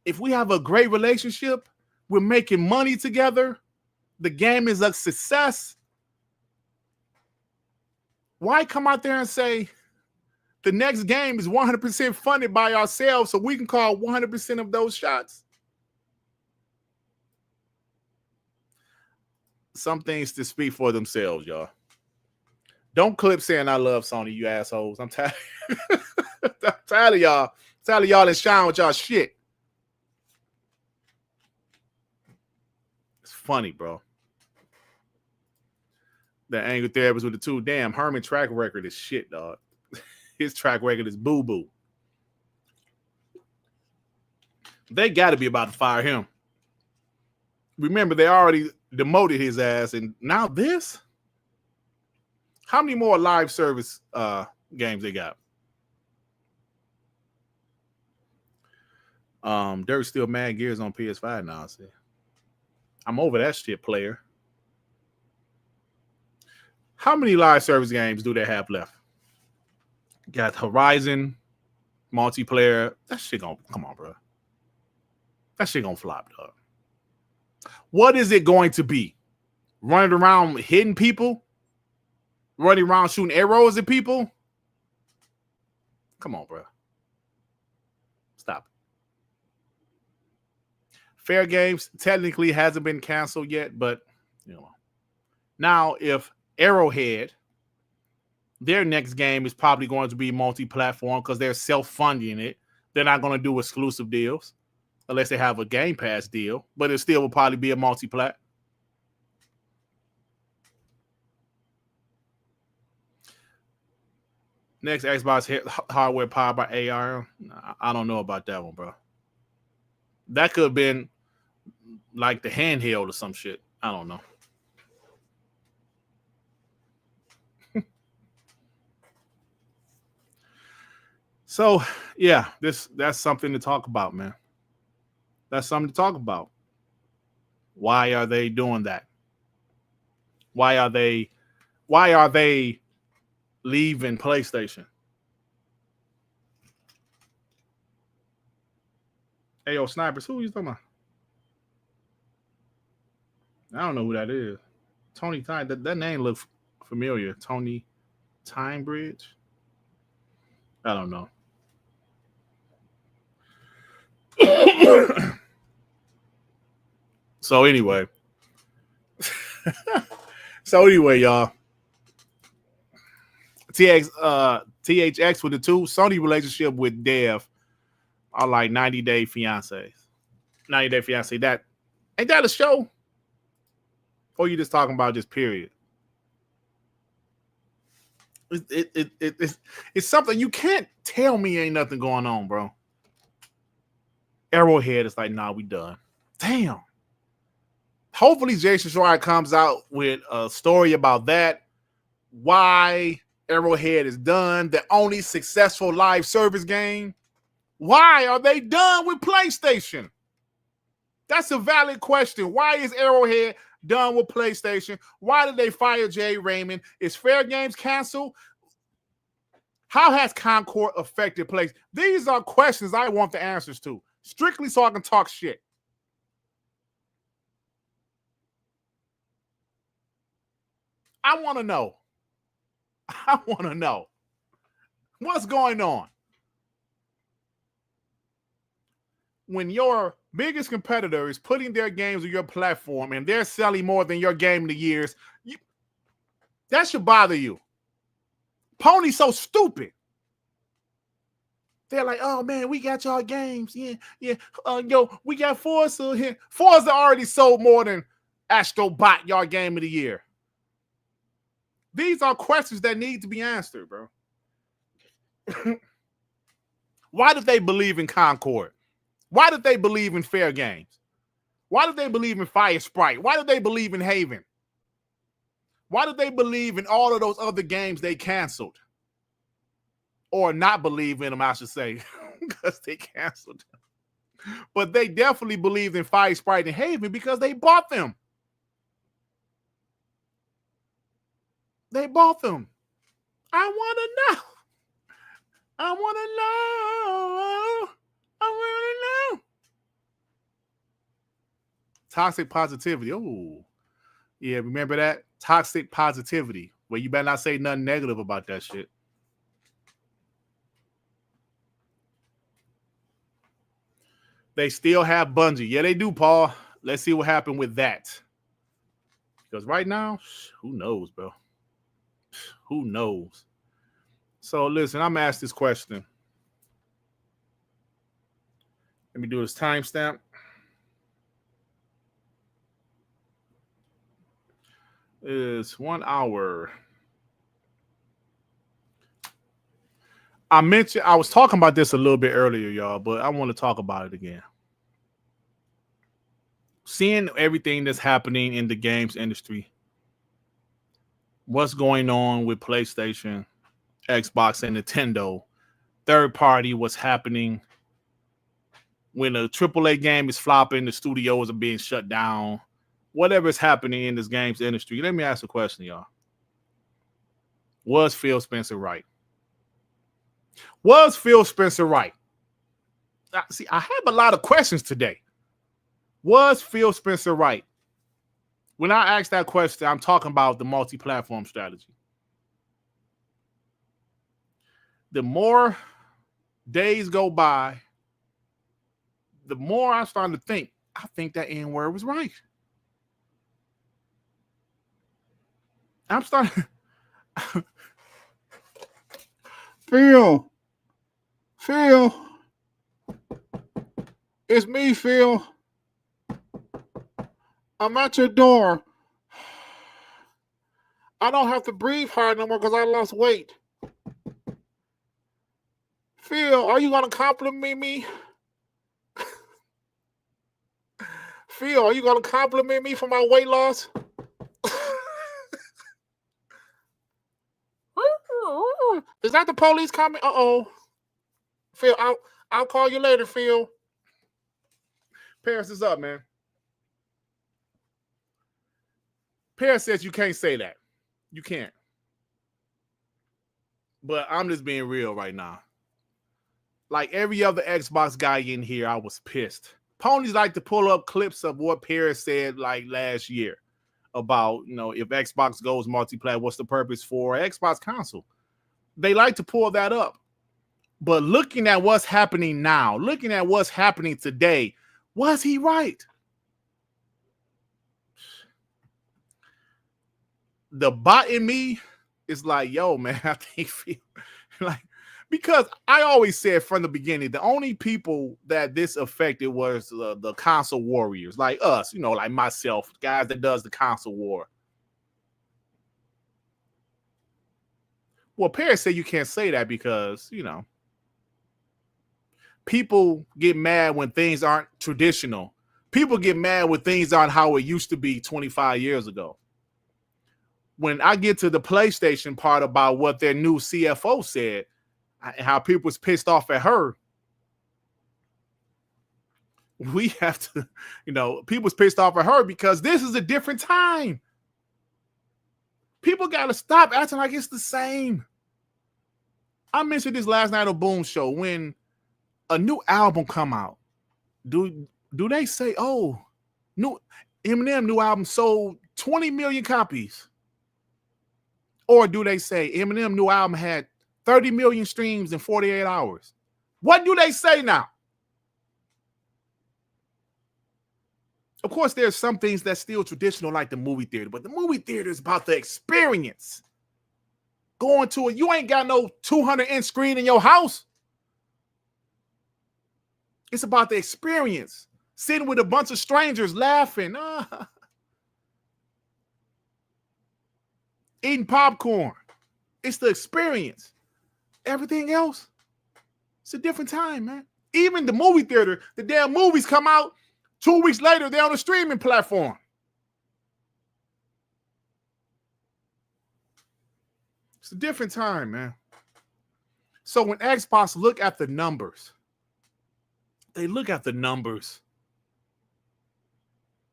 if we have a great relationship, we're making money together, the game is a success, why come out there and say the next game is 100% funded by ourselves so we can call 100% of those shots? Some things to speak for themselves, y'all. Don't clip saying I love Sony, you assholes. I'm tired. I'm tired of y'all. I'm tired of y'all and shine with y'all shit. It's funny, bro. The anger therapist with the two. Damn, Herman track record is shit, dog. His track record is boo-boo. They got to be about to fire him. Remember, they already demoted his ass, and now this? How many more live service games they got? Dirt still Mad Gears on PS5 now. See, I'm over that shit, player. How many live service games do they have left? Got Horizon multiplayer. That shit gonna come on, bro. That shit gonna flop, dog. What is it going to be? Running around hitting people? Running around shooting arrows at people? Come on, bro. Stop. Fairgames technically hasn't been canceled yet, but you know. Now, if Arrowhead, their next game is probably going to be multi-platform because they're self-funding it. They're not going to do exclusive deals unless they have a Gamepass deal, but it still will probably be a multi-plat. Next Xbox hardware powered by AR. I don't know about that one, bro. That could have been like the handheld or some shit. I don't know. So, yeah, that's something to talk about, man. That's something to talk about. Why are they doing that? Why are they leaving PlayStation? Hey, yo, Snipers, who are you talking about? I don't know who that is. Tony Time. That name looks familiar. Tony Timebridge? I don't know. So anyway, y'all. THX with the two Sony relationship with Dev are like 90-day fiancés. 90-day fiancé. That ain't that a show? Or you just talking about just period? It's something you can't tell me ain't nothing going on, bro. Arrowhead is like, nah, we done. Damn. Hopefully Jason Schreier comes out with a story about that. Why Arrowhead is done. The only successful live service game. Why are they done with PlayStation? That's a valid question. Why is Arrowhead done with PlayStation? Why did they fire Jade Raymond? Is Fairgames canceled? How has Concord affected PlayStation? These are questions I want the answers to. Strictly so I can talk shit. I want to know. I want to know. What's going on? When your biggest competitor is putting their games on your platform and they're selling more than your game in the years, that should bother you. Pony's so stupid. They're like, oh man, we got y'all games. Yeah. We got Forza here. Forza already sold more than Astrobot, y'all game of the year. These are questions that need to be answered, bro. Why did they believe in Concord? Why did they believe in Fairgames? Why did they believe in Fire Sprite? Why did they believe in Haven? Why did they believe in all of those other games they canceled? Or not believe in them, I should say, because they canceled them. But they definitely believed in Fire Sprite and Haven because they bought them. They bought them. I want to know. I want to know. I want to know. Toxic positivity. Oh, yeah. Remember that? Toxic positivity. Well, you better not say nothing negative about that shit. They still have Bungie. Yeah, they do, Paul. Let's see what happened with that. Because right now, who knows, bro? Who knows? So listen, I'm asked this question. Let me do this timestamp. It's 1 hour. I was talking about this a little bit earlier, y'all, but I want to talk about it again. Seeing everything that's happening in the games industry, what's going on with PlayStation, Xbox, and Nintendo, third party, what's happening when a AAA game is flopping, the studios are being shut down, whatever is happening in this games industry. Let me ask a question, y'all. Was Phil Spencer right? Was Phil Spencer right? See, I have a lot of questions today. Was Phil Spencer right? When I ask that question, I'm talking about the multi-platform strategy. The more days go by, the more I'm starting to think, I think that N-word was right. I'm starting. Phil. It's me, Phil. I'm at your door. I don't have to breathe hard no more because I lost weight. Phil, are you going to compliment me? Phil, are you going to compliment me for my weight loss? Is that the police coming? Uh-oh. Phil, I'll call you later, Phil. Paris is up, man. Paris says you can't say that. You can't. But I'm just being real right now. Like every other Xbox guy in here, I was pissed. Ponies like to pull up clips of what Paris said like last year about, if Xbox goes multiplayer, what's the purpose for Xbox console? They like to pull that up. But looking at what's happening now, looking at what's happening today, was he right? The bot in me is like, yo, man, I think like, because I always said from the beginning, the only people that this affected was the console warriors, like us, like myself, guys that does the console war. Well, Paris said you can't say that because, people get mad when things aren't traditional. People get mad when things aren't how it used to be 25 years ago. When I get to the PlayStation part about what their new CFO said, and how people was pissed off at her, we have to, people's pissed off at her because this is a different time. People got to stop acting like it's the same. I mentioned this last night on Boom Show. When a new album come out, do they say, oh, Eminem new album sold 20 million copies? Or do they say Eminem new album had 30 million streams in 48 hours? What do they say now? Of course, there's some things that's still traditional, like the movie theater, but the movie theater is about the experience. Going to it, you ain't got no 200-inch screen in your house. It's about the experience. Sitting with a bunch of strangers laughing. Eating popcorn. It's the experience. Everything else, it's a different time, man. Even the movie theater, the damn movies come out 2 weeks later, they're on a streaming platform. It's a different time, man. So when Xbox look at the numbers,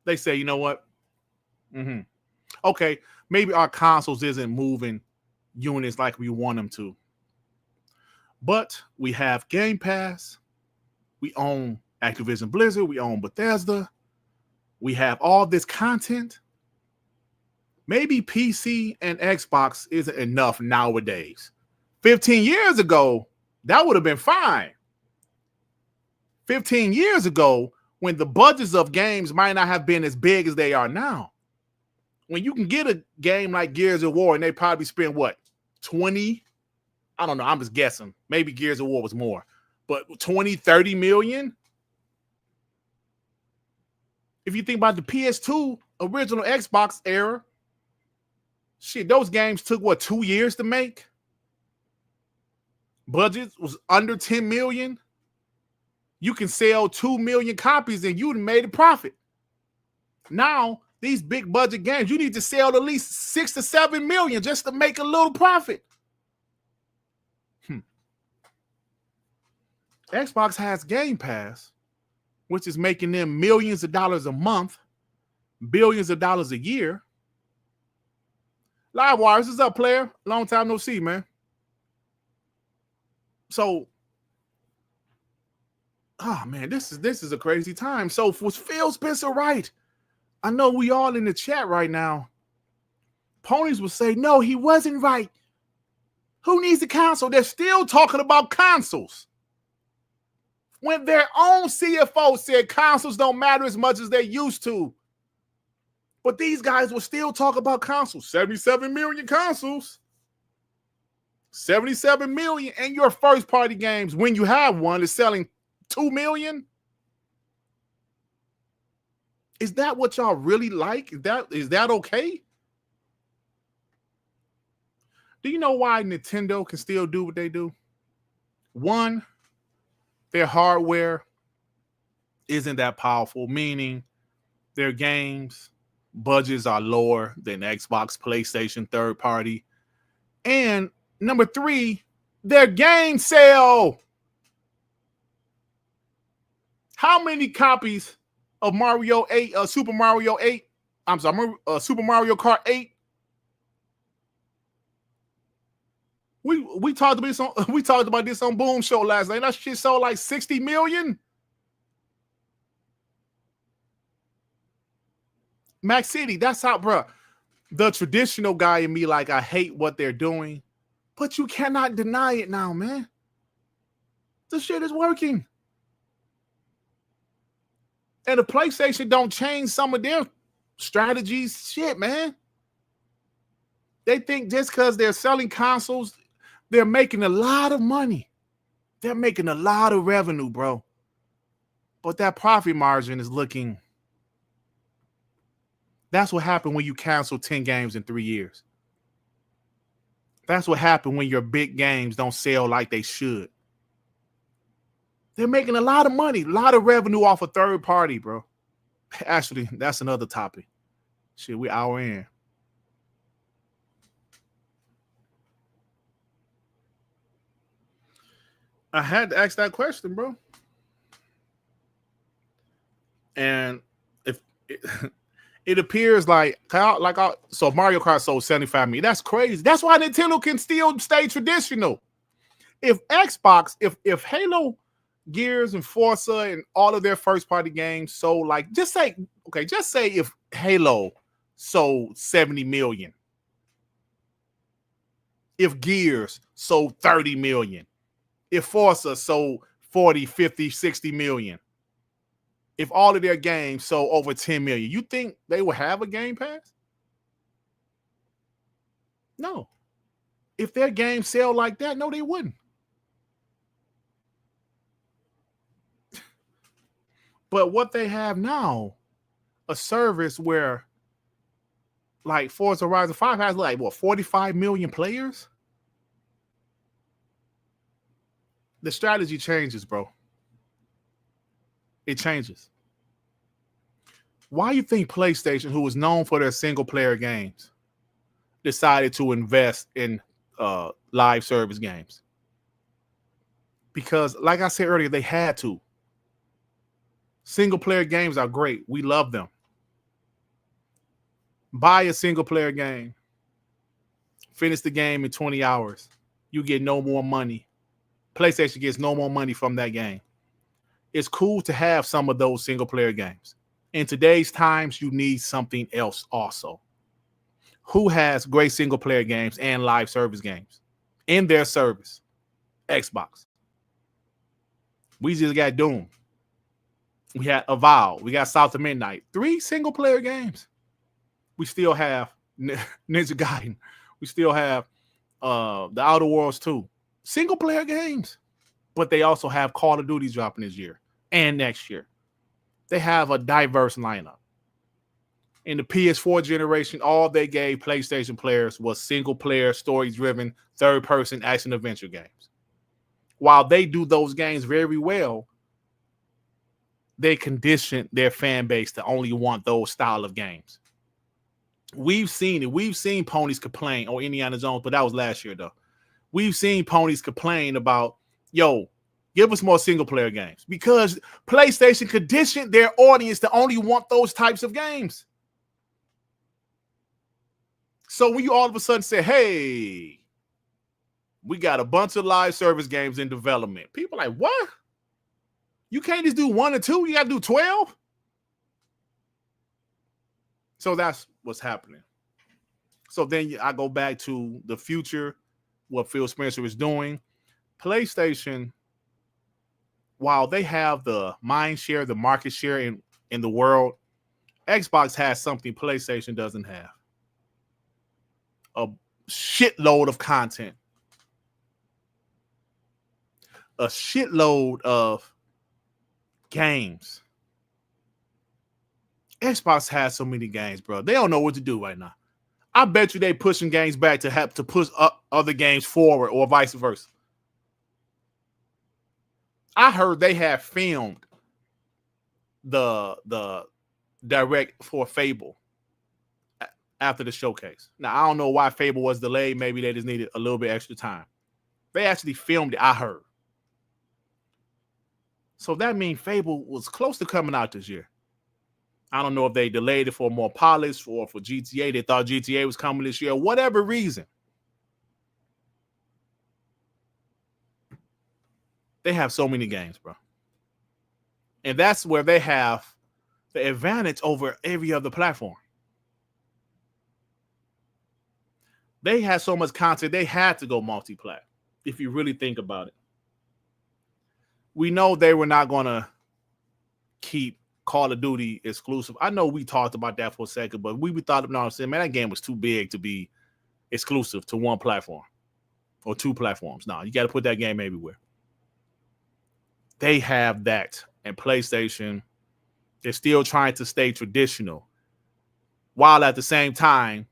they say, you know what? Okay, maybe our consoles isn't moving units like we want them to. But we have Game Pass. We own Activision Blizzard. We own Bethesda. We have all this content. Maybe PC and Xbox isn't enough nowadays. 15 years ago, that would have been fine. 15 years ago, when the budgets of games might not have been as big as they are now. When you can get a game like Gears of War and they probably spend, 20? I don't know. I'm just guessing. Maybe Gears of War was more. But 20, 30 million? If you think about the PS2, original Xbox era, shit, those games took, 2 years to make? budget was under 10 million, you can sell 2 million copies and you'd made a profit. Now, these big budget games, you need to sell at least 6 to 7 million just to make a little profit. Xbox has Gamepass, which is making them millions of dollars a month, billions of dollars a year. Livewires is up, player. Long time no see, man. So, oh man, this is a crazy time. So was Phil Spencer right? I know we all in the chat right now. Ponies will say, no, he wasn't right. Who needs a console? They're still talking about consoles. When their own CFO said consoles don't matter as much as they used to. But these guys will still talk about consoles. 77 million consoles. 77 million. And your first party games, when you have one, is selling 2 million. Is that what y'all really like? Is that okay? Do you know why Nintendo can still do what they do? One, their hardware isn't that powerful, meaning their games budgets are lower than Xbox, PlayStation, third party. And number three, their game sale. How many copies of Mario 8, Super Mario 8, Super Mario Kart 8? We talked about this on Boom Show last night. That shit sold like 60 million. Max City, that's how, bro. The traditional guy in me, like, I hate what they're doing, but you cannot deny it now, man. The shit is working. And the PlayStation don't change some of their strategies. Shit, man. They think just because they're selling consoles, they're making a lot of money. They're making a lot of revenue, bro. But that profit margin is looking... That's what happened when you cancel 10 games in 3 years. That's what happened when your big games don't sell like they should. They're making a lot of money, a lot of revenue off a third party, bro. Actually, that's another topic. Shit, we hour in. I had to ask that question, bro. And if it appears like so Mario Kart sold 75 million. That's crazy. That's why Nintendo can still stay traditional. If Xbox, if Halo, Gears, and Forza and all of their first party games sold like, just say if Halo sold 70 million. If Gears sold 30 million. If Forza sold 40, 50, 60 million. If all of their games sold over 10 million, you think they will have a Game Pass? No. If their games sell like that, no, they wouldn't. But what they have now, a service where like Forza Horizon 5 has like, 45 million players? The strategy changes, bro. It changes. Why you think PlayStation, who was known for their single-player games, decided to invest in live service games? Because, like I said earlier, they had to. Single-player games are great. We love them. Buy a single-player game. Finish the game in 20 hours. You get no more money. PlayStation gets no more money from that game. It's cool to have some of those single-player games. In today's times, you need something else also. Who has great single-player games and live service games in their service? Xbox. We just got Doom. We had Avowed. We got South of Midnight. 3 single-player games. We still have Ninja Gaiden. We still have The Outer Worlds 2. Single-player games. But they also have Call of Duty dropping this year and next year. They have a diverse lineup. In the PS4 generation, all they gave PlayStation players was single-player, story-driven, third-person action-adventure games. while they do those games very well, they condition their fan base to only want those style of games. We've seen it. We've seen ponies complain, or Indiana Jones, but that was last year though. We've seen ponies complain about, yo, give us more single player games, because PlayStation conditioned their audience to only want those types of games. So when you all of a sudden say, hey, we got a bunch of live service games in development, people are like, what? You can't just do 1 or 2, you got to do 12? So that's what's happening. So then I go back to the future, what Phil Spencer is doing. PlayStation, while they have the mind share, the market share in the world, Xbox has something PlayStation doesn't have. A shitload of content. A shitload of games. Xbox has so many games, bro. They don't know what to do right now. I bet you they pushing games back to have to push up other games forward, or vice versa. I heard they have filmed the direct for Fable after the showcase. Now, I don't know why Fable was delayed. Maybe they just needed a little bit extra time. They actually filmed it, I heard. So that means Fable was close to coming out this year. I don't know if they delayed it for more polish or for GTA. They thought GTA was coming this year. Whatever reason. They have so many games, bro. And that's where they have the advantage over every other platform. They had so much content, they had to go multi-plat, if you really think about it. We know they were not going to keep Call of Duty exclusive. I know we talked about that for a second, but we thought, no, I'm saying, man, that game was too big to be exclusive to one platform or 2 platforms. No, you got to put that game everywhere. They have that. And PlayStation, they're still trying to stay traditional, while at the same time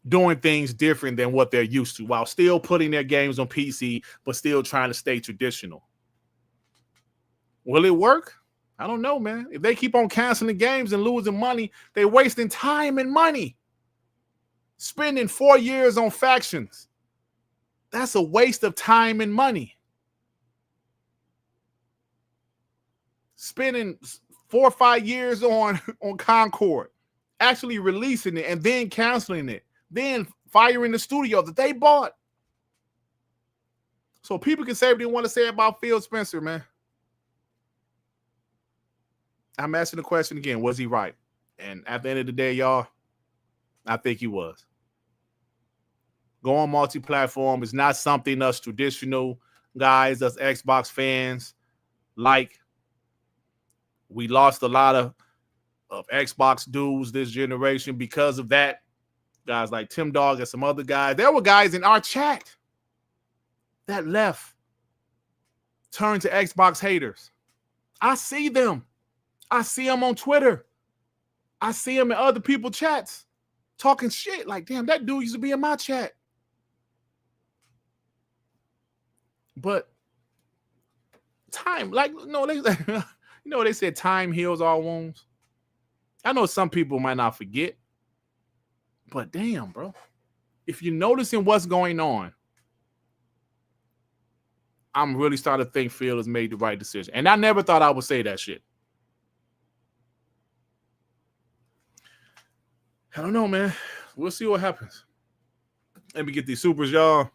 doing things different than what they're used to, while still putting their games on PC, but still trying to stay traditional. Will it work? I don't know, man. If they keep on canceling games and losing money, they're wasting time and money. Spending 4 years on factions. That's a waste of time and money. Spending 4 or 5 years on Concord, actually releasing it and then canceling it, then firing the studio that they bought. So people can say what they want to say about Phil Spencer, man. I'm asking the question again, was he right? And at the end of the day, y'all, I think he was. Going multi-platform is not something us traditional guys, us Xbox fans, like. We lost a lot of Xbox dudes this generation because of that. Guys like Tim Dog and some other guys. There were guys in our chat that left, turned to Xbox haters. I see them. I see them on Twitter. I see them in other people's chats talking shit. Like, damn, that dude used to be in my chat. But time, like, no, they said time heals all wounds. I know some people might not forget, but damn, bro, if you're noticing what's going on, I'm really starting to think Phil has made the right decision. And I never thought I would say that shit. I don't know, man. We'll see what happens. Let me get these supers, y'all.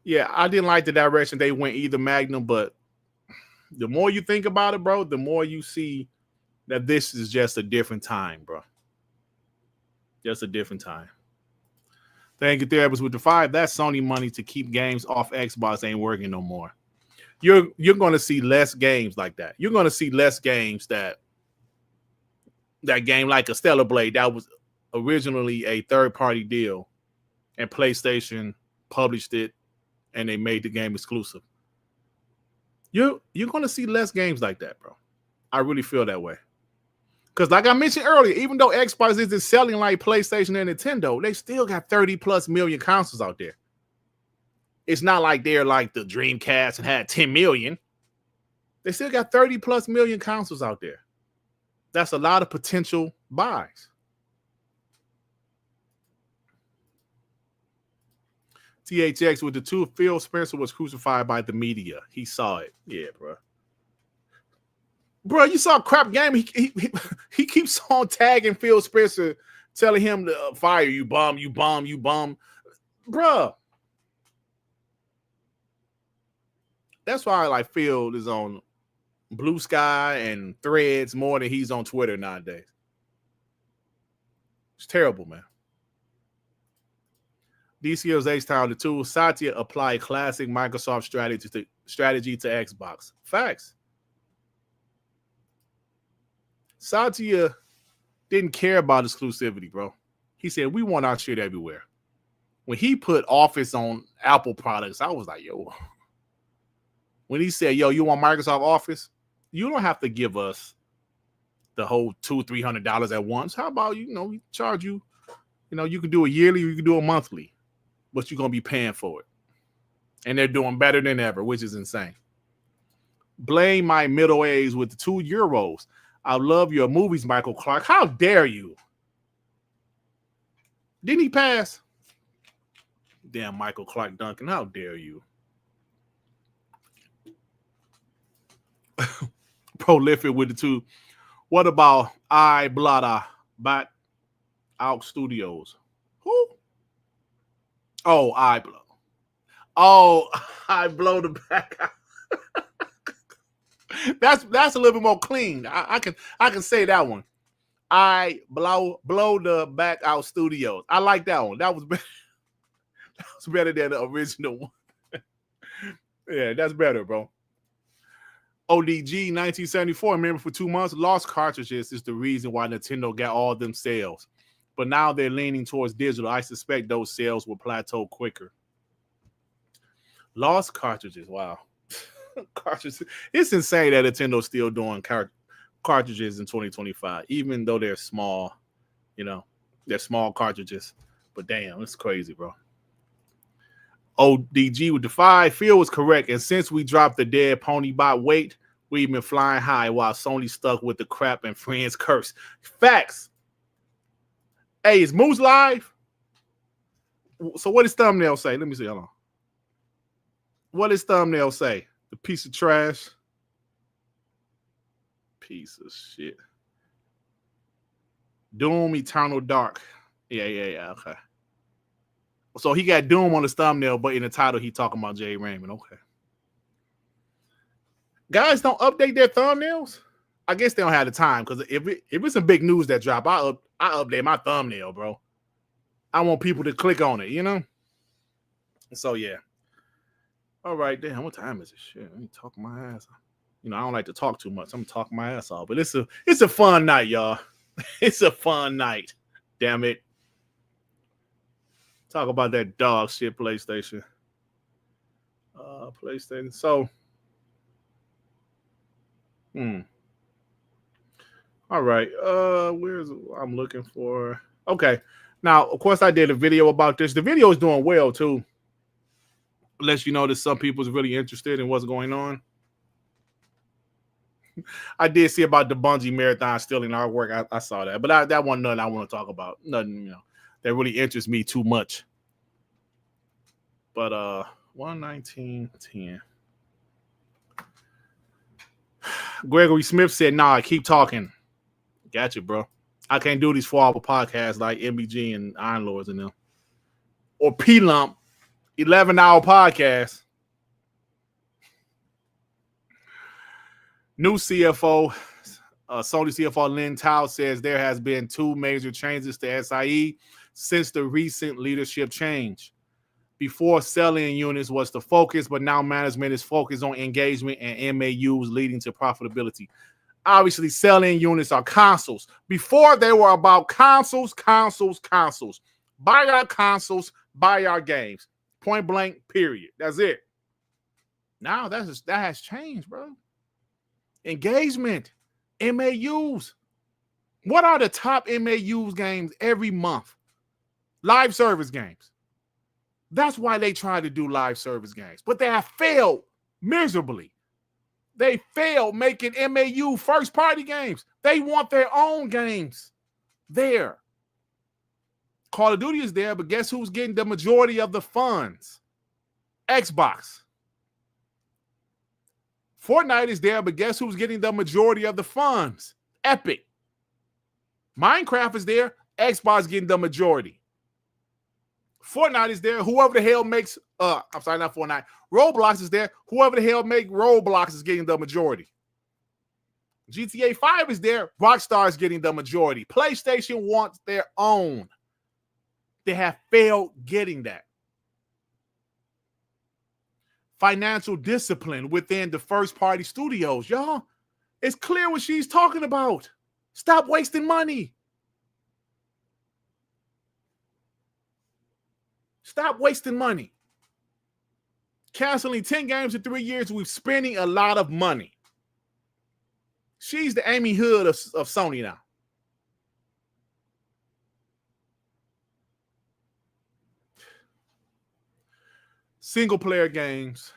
Yeah, I didn't like the direction they went either, Magnum, but the more you think about it, bro, the more you see that this is just a different time, bro. Just a different time. Thank you, Therapist with the 5. That's Sony money to keep games off Xbox ain't working no more. You're going to see less games like that. You're going to see less games that game like a Stellar Blade that was originally a third-party deal, and PlayStation published it, and they made the game exclusive. You're going to see less games like that, bro. I really feel that way. Because like I mentioned earlier, even though Xbox isn't selling like PlayStation and Nintendo, they still got 30+ million consoles out there. It's not like they're like the Dreamcast and had 10 million. They still got 30 plus million consoles out there. That's a lot of potential buys. THX with the two, Phil Spencer was crucified by the media. He saw it. Yeah, bro. Bro, you saw Crap Game. He keeps on tagging Phil Spencer, telling him to fire you, bum, you bum, you bum. Bro. That's why like Phil is on Blue Sky and Threads more than he's on Twitter nowadays. It's terrible, man. DCL's H-Town, the tool, Satya applied classic Microsoft strategy to Xbox. Facts. Satya didn't care about exclusivity, bro. He said, we want our shit everywhere. When he put Office on Apple products, I was like, yo. When he said, yo, you want Microsoft Office? You don't have to give us the whole $200-$300 at once. How about, we charge you, you can do it yearly or you can do it monthly, but you're going to be paying for it. And they're doing better than ever, which is insane. Blame my middle age with the €2. I love your movies, Michael Clark. How dare you? Didn't he pass? Damn, Michael Clark Duncan. How dare you? Prolific with the two. What about I Blada back out studios? Who? Oh, I blow. Oh, I blow the back out. That's a little bit more clean. I can say that one. I blow the back out studios. I like that one. That was better. That was better than the original one. Yeah, that's better, bro. ODG 1974. Remember, for 2 months, lost cartridges is the reason why Nintendo got all them sales. But now they're leaning towards digital. I suspect those sales will plateau quicker. Lost cartridges. Wow. Cartridges. It's insane that Nintendo's still doing cartridges in 2025, even though they're small. They're small cartridges. But damn, it's crazy, bro. ODG with the 5. Phil was correct. And since we dropped the dead pony bot weight, we've been flying high while Sony stuck with the crap and friends curse. Facts. Hey, is Moose live? So what does thumbnail say? Let me see. Hold on. What does thumbnail say? The piece of trash. Piece of shit. Doom Eternal Dark. Yeah. Okay. So he got Doom on his thumbnail, but in the title, he talking about Jade Raymond. Okay. Guys don't update their thumbnails. I guess they don't have the time, because if it's some big news that drop, I update my thumbnail, bro. I want people to click on it, So yeah. All right, damn. What time is it? Shit, I ain't talking my ass off. I don't like to talk too much. I'm talking my ass off, but it's a fun night, y'all. It's a fun night. Damn it. Talk about that dog shit PlayStation. PlayStation. So, all right. I'm looking for. Okay. Now, of course, I did a video about this. The video is doing well too. Unless you notice some people's really interested in what's going on. I did see about the Bungie marathon stealing artwork. I saw that, but that wasn't nothing I want to talk about. Nothing, that really interests me too much. But 119.10. Gregory Smith said, "Nah, keep talking." Gotcha, bro. I can't do these 4-hour podcasts like MBG and Iron Lords and them, or P-Lump 11-hour podcast. New CFO, Sony CFO Lin Tao says there has been 2 major changes to SIE since the recent leadership change. Before, selling units was the focus, but now management is focused on engagement and MAUs, leading to profitability. Obviously, selling units are consoles. Before, they were about consoles. Buy our consoles, buy our games. Point blank, period. That's it. Now that has changed, bro. Engagement, MAUs. What are the top MAUs games every month? Live service games. That's why they try to do live service games, but they have failed miserably. They failed making MAU first party games. They want their own games there. Call of Duty is there, but guess who's getting the majority of the funds? Xbox. Fortnite is there, but guess who's getting the majority of the funds? Epic. Minecraft is there, Xbox getting the majority. Fortnite is there, whoever the hell makes, not Fortnite. Roblox is there, whoever the hell make Roblox is getting the majority. GTA 5 is there, Rockstar is getting the majority. PlayStation wants their own. They have failed getting that. Financial discipline within the first-party studios, y'all. It's clear what she's talking about. Stop wasting money. Stop wasting money. Canceling 10 games in 3 years, we're spending a lot of money. She's the Amy Hood of Sony now. Single-player games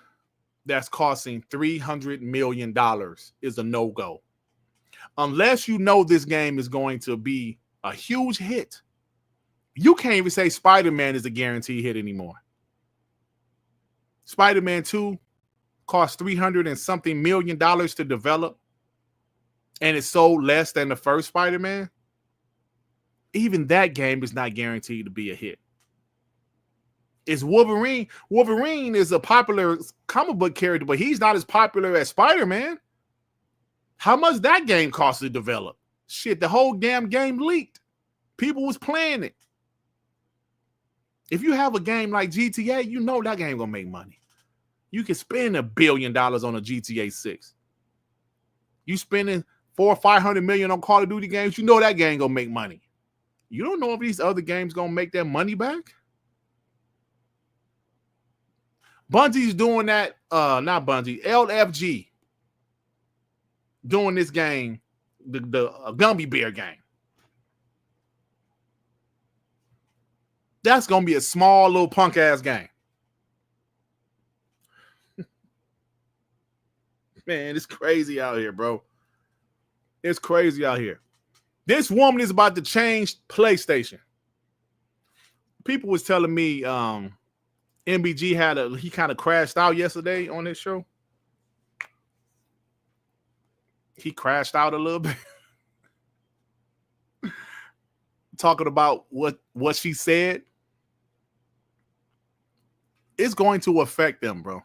that's costing $300 million is a no-go. Unless you know this game is going to be a huge hit. You can't even say Spider-Man is a guaranteed hit anymore. Spider-Man 2 cost $300 and something million to develop, and it sold less than the first Spider-Man. Even that game is not guaranteed to be a hit. It's Wolverine. Wolverine is a popular comic book character, but he's not as popular as Spider-Man. How much that game cost to develop? Shit, the whole damn game leaked. People was playing it. If you have a game like GTA, you know that game gonna make money. You can spend $1 billion on a GTA 6. You spending $400 or $500 million on Call of Duty games, you know that game gonna make money. You don't know if these other games gonna make their money back. Bungie's doing that, not Bungie, LFG doing this game, the Gumby Bear game. That's going to be a small little punk ass game. Man, it's crazy out here, bro. It's crazy out here. This woman is about to change PlayStation. People was telling me MBG he kind of crashed out yesterday on this show. He crashed out a little bit. Talking about what she said. It's going to affect them, bro.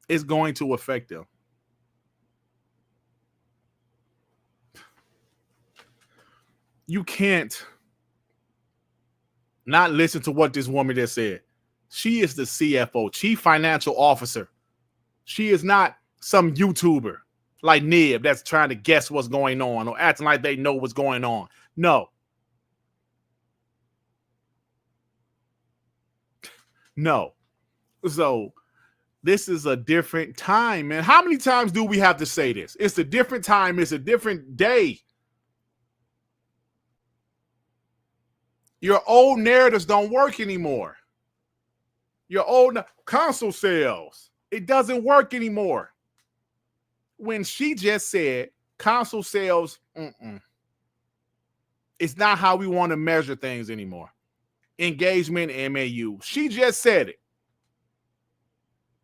It's going to affect them. You can't not listen to what this woman just said. She is the CFO, Chief Financial Officer. She is not some YouTuber like Nib that's trying to guess what's going on or acting like they know what's going on. No. No. So this is a different time, man. How many times do we have to say this? It's a different time. It's a different day. Your old narratives don't work anymore. Your old console sales, it doesn't work anymore. When she just said console sales, it's not how we want to measure things anymore. Engagement, MAU. She just said it.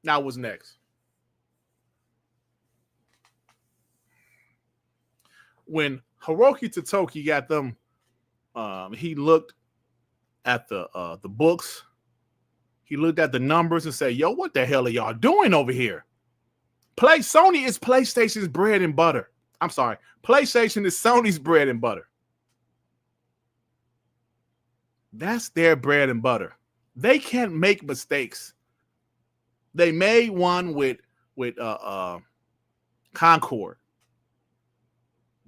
Now what's next? When Hiroki Totoki got them, he looked at the books. He looked at the numbers and said, yo, what the hell are y'all doing over here? Sony is PlayStation's bread and butter. I'm sorry. PlayStation is Sony's bread and butter. That's their bread and butter. They can't make mistakes. They made one with Concord.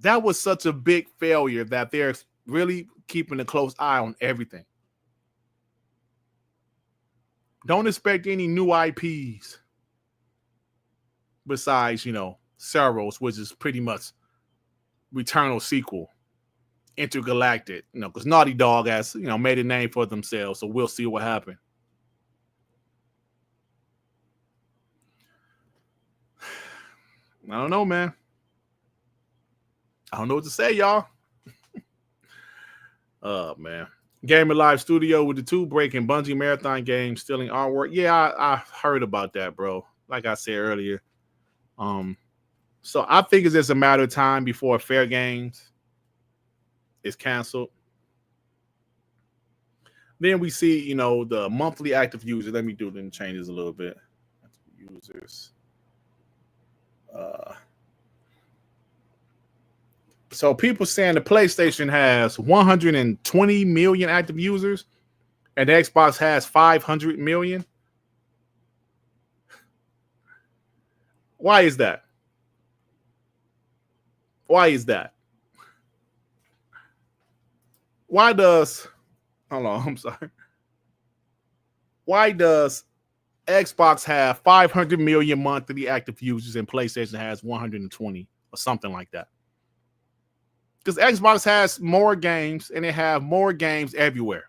That was such a big failure that they're really keeping a close eye on everything. Don't expect any new IPs besides, Cerros, which is pretty much Returnal sequel. intergalactic, because Naughty Dog has, made a name for themselves. So we'll see what happens. I don't know, man. I don't know what to say, y'all. Oh, man. Gamer Live Studio with the 2 breaking Bungie Marathon games, stealing artwork. Yeah, I heard about that, bro. Like I said earlier. So I think it's just a matter of time before Fairgames is canceled. Then we see, the monthly active users. Let me do them changes a little bit. Users. So people saying the PlayStation has 120 million active users and the Xbox has 500 million. Why is that? Why is that? Why does, hold on, I'm sorry. Why does Xbox have 500 million monthly active users and PlayStation has 120 or something like that? Because Xbox has more games and they have more games everywhere.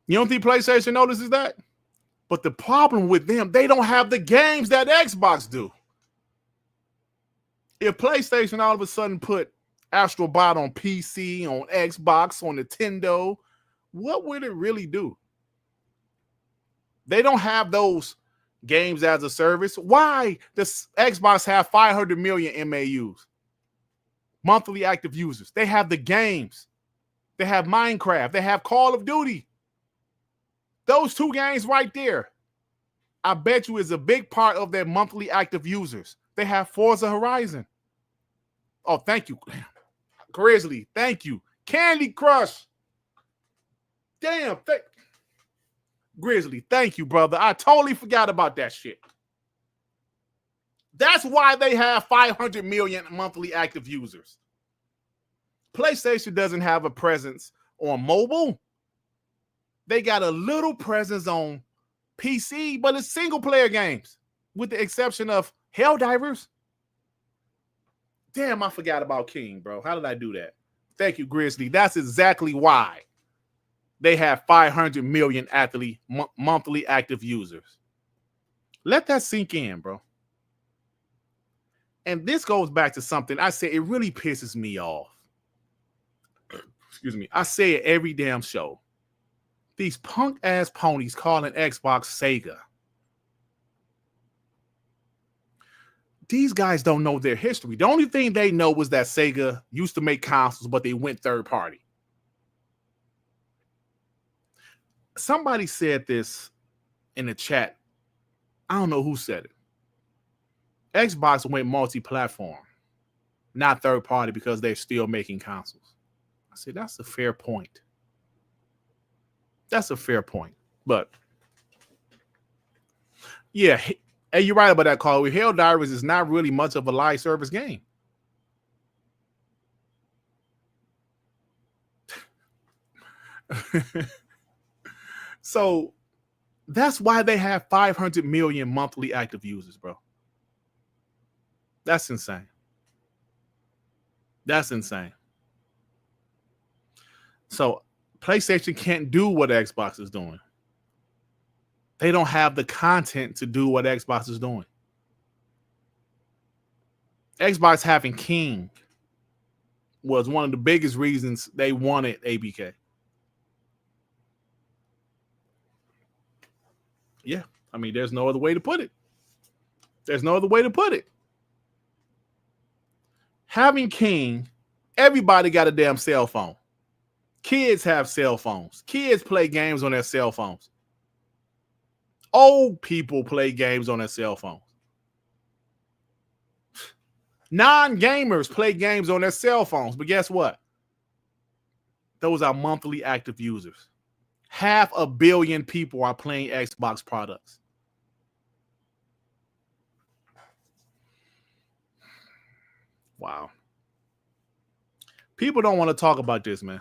You don't think PlayStation notices that? But the problem with them, they don't have the games that Xbox do. If PlayStation all of a sudden put Astro Bot on PC, on Xbox, on Nintendo, what would it really do? They don't have those games as a service. Why does Xbox have 500 million MAUs? Monthly active users. They have the games. They have Minecraft. They have Call of Duty. Those 2 games right there, I bet you is a big part of their monthly active users. They have Forza Horizon. Oh, thank you. Grizzly, thank you. Candy Crush. Damn. Grizzly, thank you, brother. I totally forgot about that shit. That's why they have 500 million monthly active users. PlayStation doesn't have a presence on mobile. They got a little presence on PC, but it's single-player games, with the exception of Helldivers. Damn, I forgot about King, bro. How did I do that? Thank you, Grizzly. That's exactly why they have 500 million monthly active users. Let that sink in, bro. And this goes back to something I say it really pisses me off. Excuse me. I say it every damn show. These punk-ass ponies calling Xbox Sega. These guys don't know their history. The only thing they know was that Sega used to make consoles, but they went third party. Somebody said this in the chat. I don't know who said it. Xbox went multi-platform, not third party, because they're still making consoles. I said, that's a fair point. That's a fair point. But yeah, and you're right about that, Carl. Helldivers is not really much of a live service game. So that's why they have 500 million monthly active users, bro. That's insane. That's insane. So PlayStation can't do what Xbox is doing. They don't have the content to do what Xbox is doing. Xbox having King was one of the biggest reasons they wanted ABK. Yeah, I mean, there's no other way to put it. There's no other way to put it. Having King, everybody got a damn cell phone. Kids have cell phones. Kids play games on their cell phones. Old people play games on their cell phones. Non-gamers play games on their cell phones. But guess what? Those are monthly active users. 500 million people are playing Xbox products. Wow. People don't want to talk about this, man.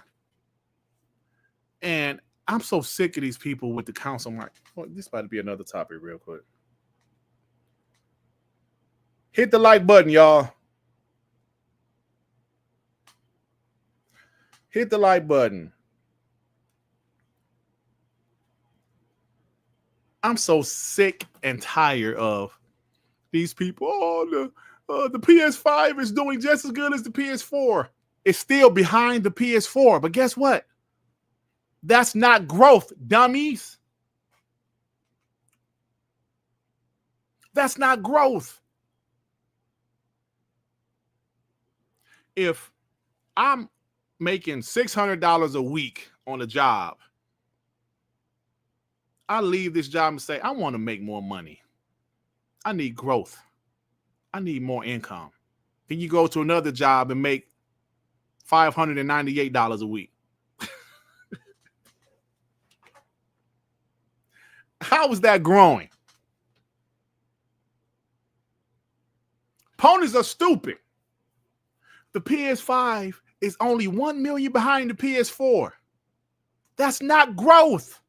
And I'm so sick of these people with the console market. Well, this about to be another topic real quick. Hit the like button, y'all. Hit the like button. I'm so sick and tired of these people. Oh, the PS5 is doing just as good as the PS4. It's still behind the PS4. But guess what? That's not growth, dummies. That's not growth. If I'm making $600 a week on a job, I leave this job and say, I want to make more money. I need growth. I need more income. Then you go to another job and make $598 a week. How is that growing? Ponies are stupid. The PS5 is only 1 million behind the PS4. That's not growth.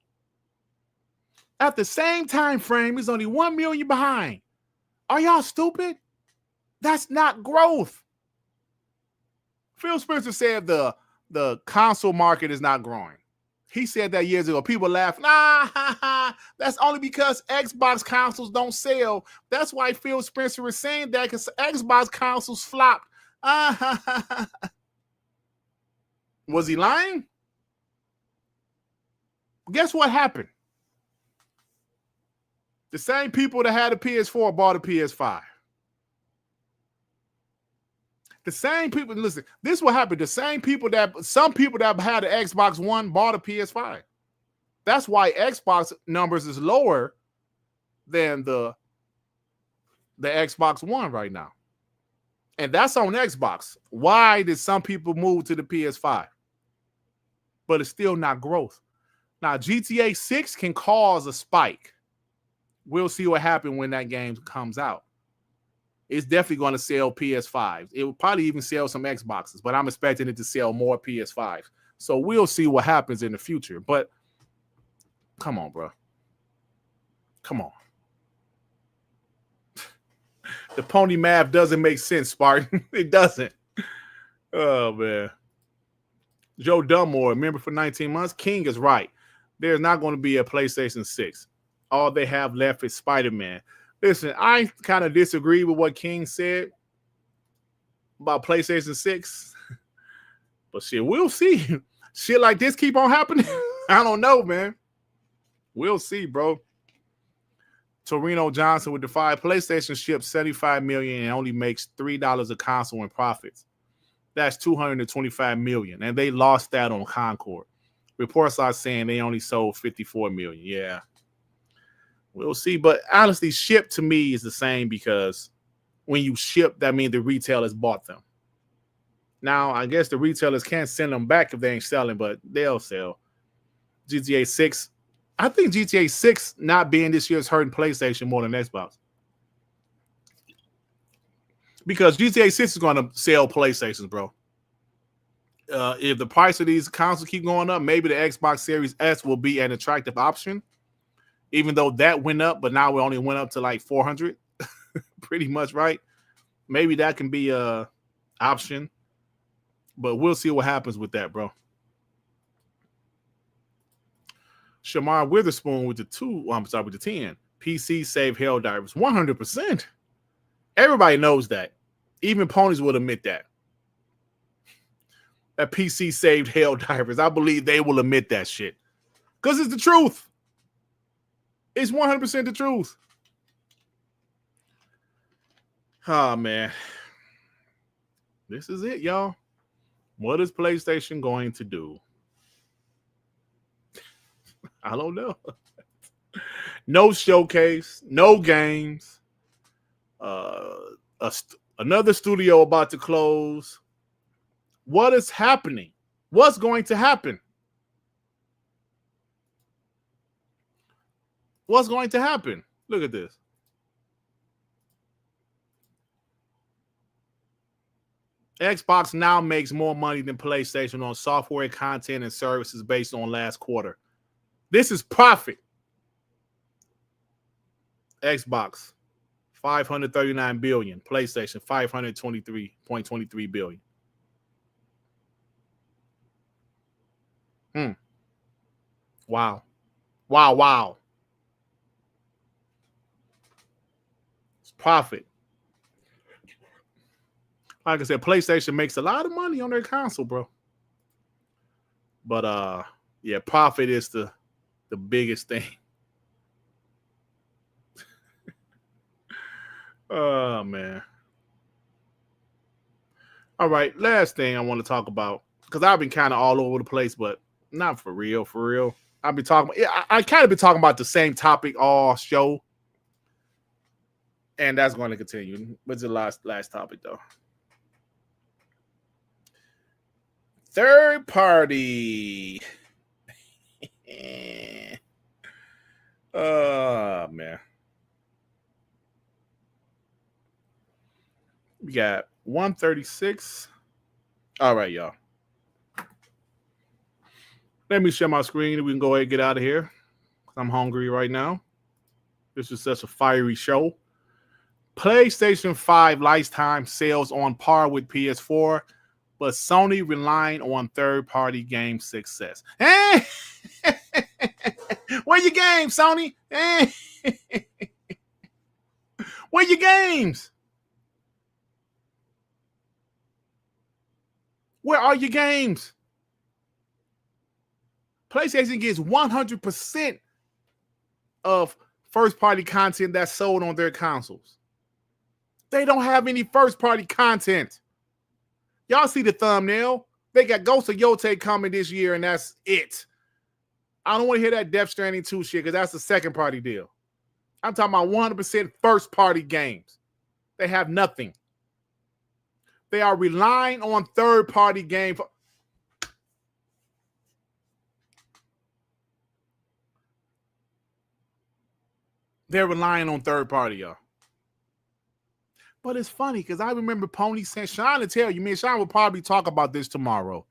At the same time frame, it's only 1 million behind. Are y'all stupid? That's not growth. Phil Spencer said the console market is not growing. He said that years ago. People laugh. That's only because Xbox consoles don't sell. That's why Phil Spencer is saying that, because Xbox consoles flopped. Was he lying? Guess what happened? The same people that had a PS4 bought a PS5. The same people, listen, this is what happened. Some people that had an Xbox One bought a PS5. That's why Xbox numbers is lower than the Xbox One right now. And that's on Xbox. Why did some people move to the PS5? But it's still not growth. Now, GTA 6 can cause a spike. We'll see what happens when that game comes out. It's definitely going to sell PS5s. It will probably even sell some Xboxes, but I'm expecting it to sell more PS5s. So we'll see what happens in the future. But come on, bro. Come on. The pony math doesn't make sense, Spartan. It doesn't. Oh, man. Joe Dunmore, remember for 19 months? King is right. There's not going to be a PlayStation 6. All they have left is Spider-Man. Listen, I kind of disagree with what King said about PlayStation 6. But shit, we'll see. Shit like this keep on happening. I don't know, man. We'll see, bro. Torino Johnson with the PlayStation ships 75 million and only makes $3 a console in profits. That's 225 million. And they lost that on Concord. Reports are saying they only sold 54 million. Yeah. We'll see. But honestly, ship to me is the same, because when you ship, that means the retailers bought them. Now, I guess the retailers can't send them back if they ain't selling, but they'll sell. GTA 6. I think GTA 6 not being this year is hurting PlayStation more than Xbox. Because GTA 6 is going to sell PlayStations, bro. If the price of these consoles keep going up, maybe the Xbox Series S will be an attractive option. Even though that went up, but now we only went up to like 400. Pretty much, right? Maybe that can be a option. But we'll see what happens with that, bro. Shamar Witherspoon with the 10. PC save Helldivers. 100%. Everybody knows that. Even ponies would admit that. That PC saved Helldivers. I believe they will admit that shit. Because it's the truth. It's 100% the truth. Oh, man. This is it, y'all. What is PlayStation going to do? I don't know. No showcase, no games. Another studio about to close. What is happening? What's going to happen? What's going to happen? Look at this. Xbox now makes more money than PlayStation on software, content, and services based on last quarter. This is profit. Xbox, 539 billion. PlayStation, 523.23 billion. Wow. Wow. It's profit. Like I said, PlayStation makes a lot of money on their console, bro. But yeah, profit is the biggest thing. Oh man. All right, last thing I want to talk about, because I've been kind of all over the place, but not for real, for real. I've been talking. I kind of been talking about the same topic all show, and that's going to continue. What's the last topic though? Third party. Oh man. We got 136. All right, y'all. Let me share my screen and we can go ahead and get out of here. I'm hungry right now. This is such a fiery show. PlayStation 5 lifetime sales on par with PS4, but Sony relying on third-party game success. Where your games, Sony? Where your games? Where are your games? PlayStation gets 100% of first-party content that's sold on their consoles. They don't have any first-party content. Y'all see the thumbnail? They got Ghost of Yote coming this year, and that's it. I don't want to hear that Death Stranding 2 shit, because that's the second-party deal. I'm talking about 100% first-party games. They have nothing. They are relying on third-party games. They're relying on third-party, y'all. But it's funny, because I remember Pony saying, Sean to tell you, man, Sean will probably talk about this tomorrow.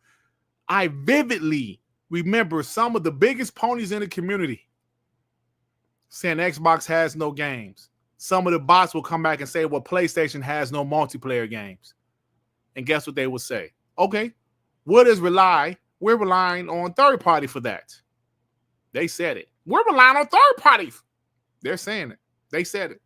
I vividly remember some of the biggest ponies in the community saying Xbox has no games. Some of the bots will come back and say, well, PlayStation has no multiplayer games. And guess what they will say? Okay, what is rely? We're relying on third party for that. They said it. We're relying on third party. They're saying it. They said it.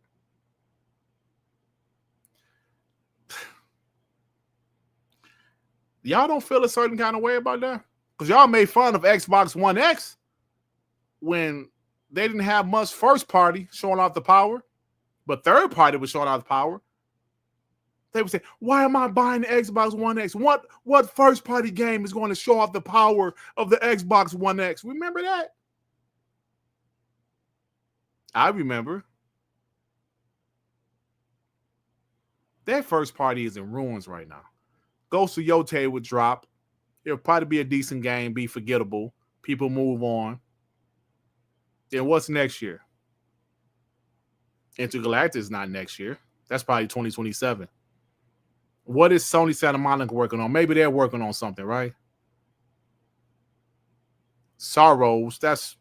Y'all don't feel a certain kind of way about that? Because y'all made fun of Xbox One X when they didn't have much first party showing off the power, but third party was showing off the power. They would say, why am I buying the Xbox One X? What first party game is going to show off the power of the Xbox One X? Remember that? I remember. Their first party is in ruins right now. Ghost of Yote would drop. It'll probably be a decent game, be forgettable. People move on. Then what's next year? Intergalactic is not next year. That's probably 2027. What is Sony Santa Monica working on? Maybe they're working on something, right? Sorrows, that's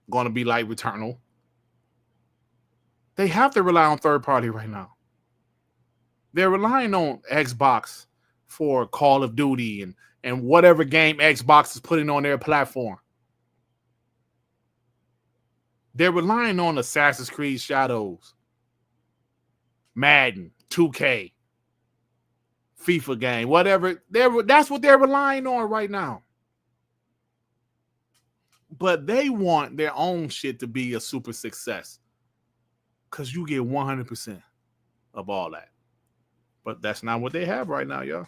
going to be like Returnal. They have to rely on third party right now. They're relying on Xbox for Call of Duty and whatever game Xbox is putting on their platform. They're relying on Assassin's Creed Shadows, Madden, 2K, FIFA game, whatever. That's what they're relying on right now. But they want their own shit to be a super success because you get 100% of all that. But that's not what they have right now, y'all.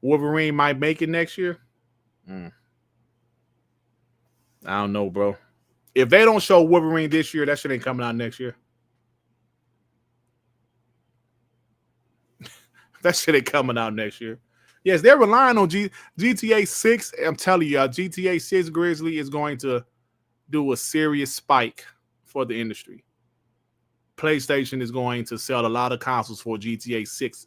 Wolverine might make it next year. I don't know, bro. If they don't show Wolverine this year, that shit ain't coming out next year. That shit ain't coming out next year. Yes, they're relying on GTA 6. I'm telling you, GTA 6 Grizzly is going to do a serious spike for the industry. PlayStation is going to sell a lot of consoles for GTA 6.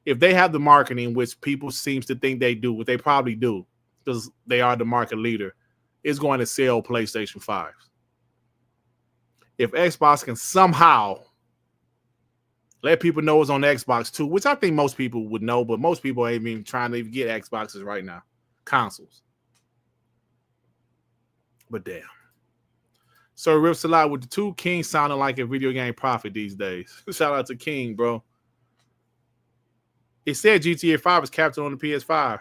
If they have the marketing, which people seems to think they do, what they probably do, because they are the market leader, it's going to sell PlayStation 5s. If Xbox can somehow Let people know it's on the Xbox too, which I think most people would know, but most people ain't even trying to even get Xboxes right now. Consoles. But damn. So Rips a lot with the two. King sounding like a video game prophet these days. Shout out to King, bro. It said GTA 5 is captured on the PS5.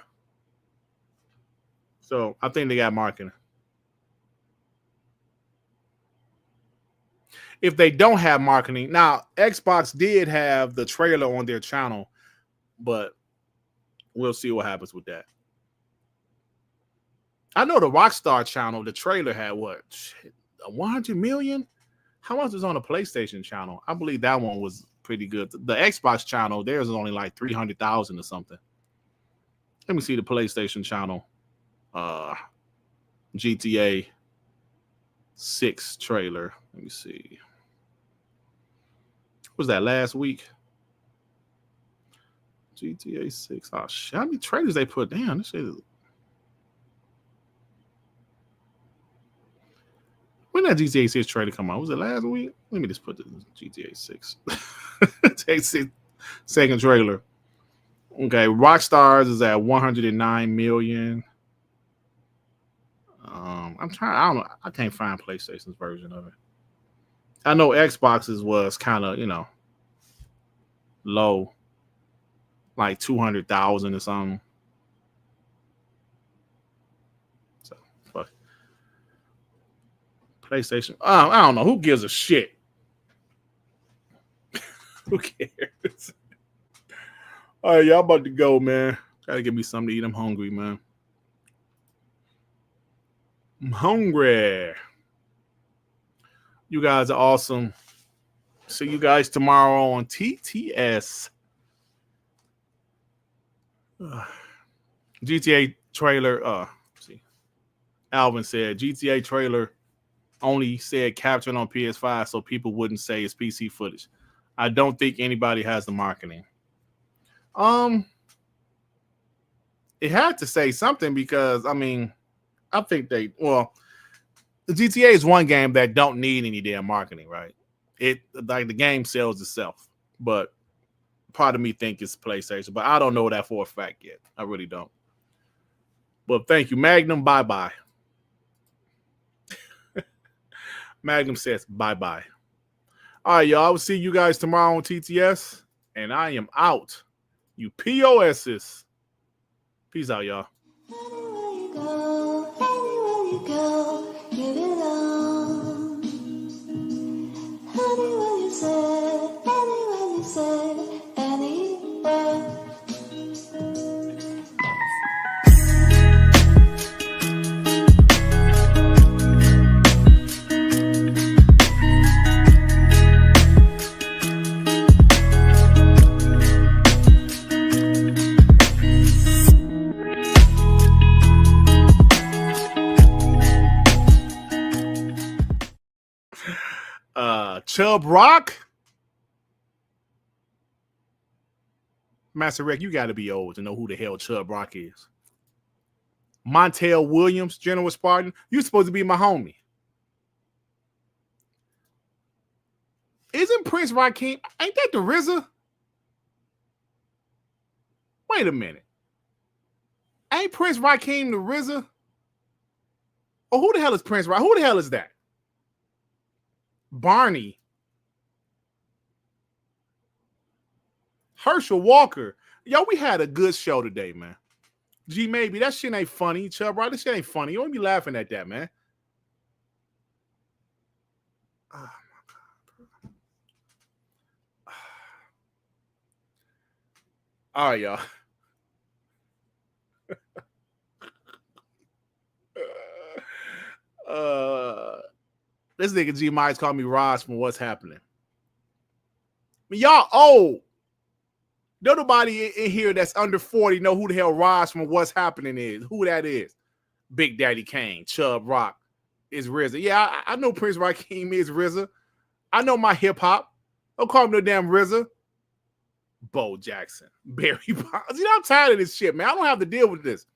So I think they got marketing. If they don't have marketing, now Xbox did have the trailer on their channel, but we'll see what happens with that. I know the Rockstar channel, the trailer had what? 100 million? How much was on the PlayStation channel? I believe that one was pretty good. The Xbox channel, theirs is only like 300,000 or something. Let me see the PlayStation channel. GTA 6 trailer. Let me see. Was that last week? GTA 6. Oh shit. How many trailers they put down? This shit is... When that GTA 6 trailer come out? Was it last week? Let me just put the GTA 6. GTA 6 second trailer. Okay, Rockstar's is at 109 million. I'm trying. I don't know. I can't find PlayStation's version of it. I know Xbox's was kind of, low, like 200,000 or something. So, fuck. PlayStation. I don't know. Who gives a shit? Who cares? All right, y'all about to go, man. Gotta give me something to eat. I'm hungry, man. I'm hungry. You guys are awesome. See you guys tomorrow on TTS. GTA trailer. See, Alvin said GTA trailer only said captured on PS5 so people wouldn't say it's PC footage. I don't think anybody has the marketing. It had to say something because I think the GTA is one game that don't need any damn marketing, right? It like the game sells itself, but part of me think it's PlayStation, but I don't know that for a fact yet. I really don't. But thank you, Magnum. Bye. Magnum says bye. All right, y'all. I will see you guys tomorrow on TTS, and I am out. You POSs. Peace out, y'all. Anywhere you go, you belong. Anywhere you say, anywhere. Chubb Rock? Master Rec, you got to be old to know who the hell Chubb Rock is. Montel Williams, General Spartan, you supposed to be my homie. Isn't Prince Rakeem, ain't that the RZA? Wait a minute. Ain't Prince Rakeem the RZA? Oh, who the hell is Prince Rakeem? Who the hell is that? Barney. Herschel Walker. Yo, we had a good show today, man. G, maybe that shit ain't funny. Chubb, right? This shit ain't funny. You don't be laughing at that, man. Oh, my God. All right, y'all. This nigga G Mize called me Raj from What's Happening. Y'all old. Nobody in here that's under 40 know who the hell Raj from What's Happening is. Who that is. Big Daddy Kane, Chubb Rock, is RZA. Yeah, I know Prince Rakeem is RZA. I know my hip hop. Don't call him no damn RZA. Bo Jackson, Barry Bonds. You know, I'm tired of this shit, man. I don't have to deal with this.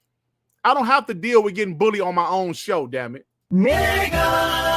I don't have to deal with getting bullied on my own show, damn it. Nigga!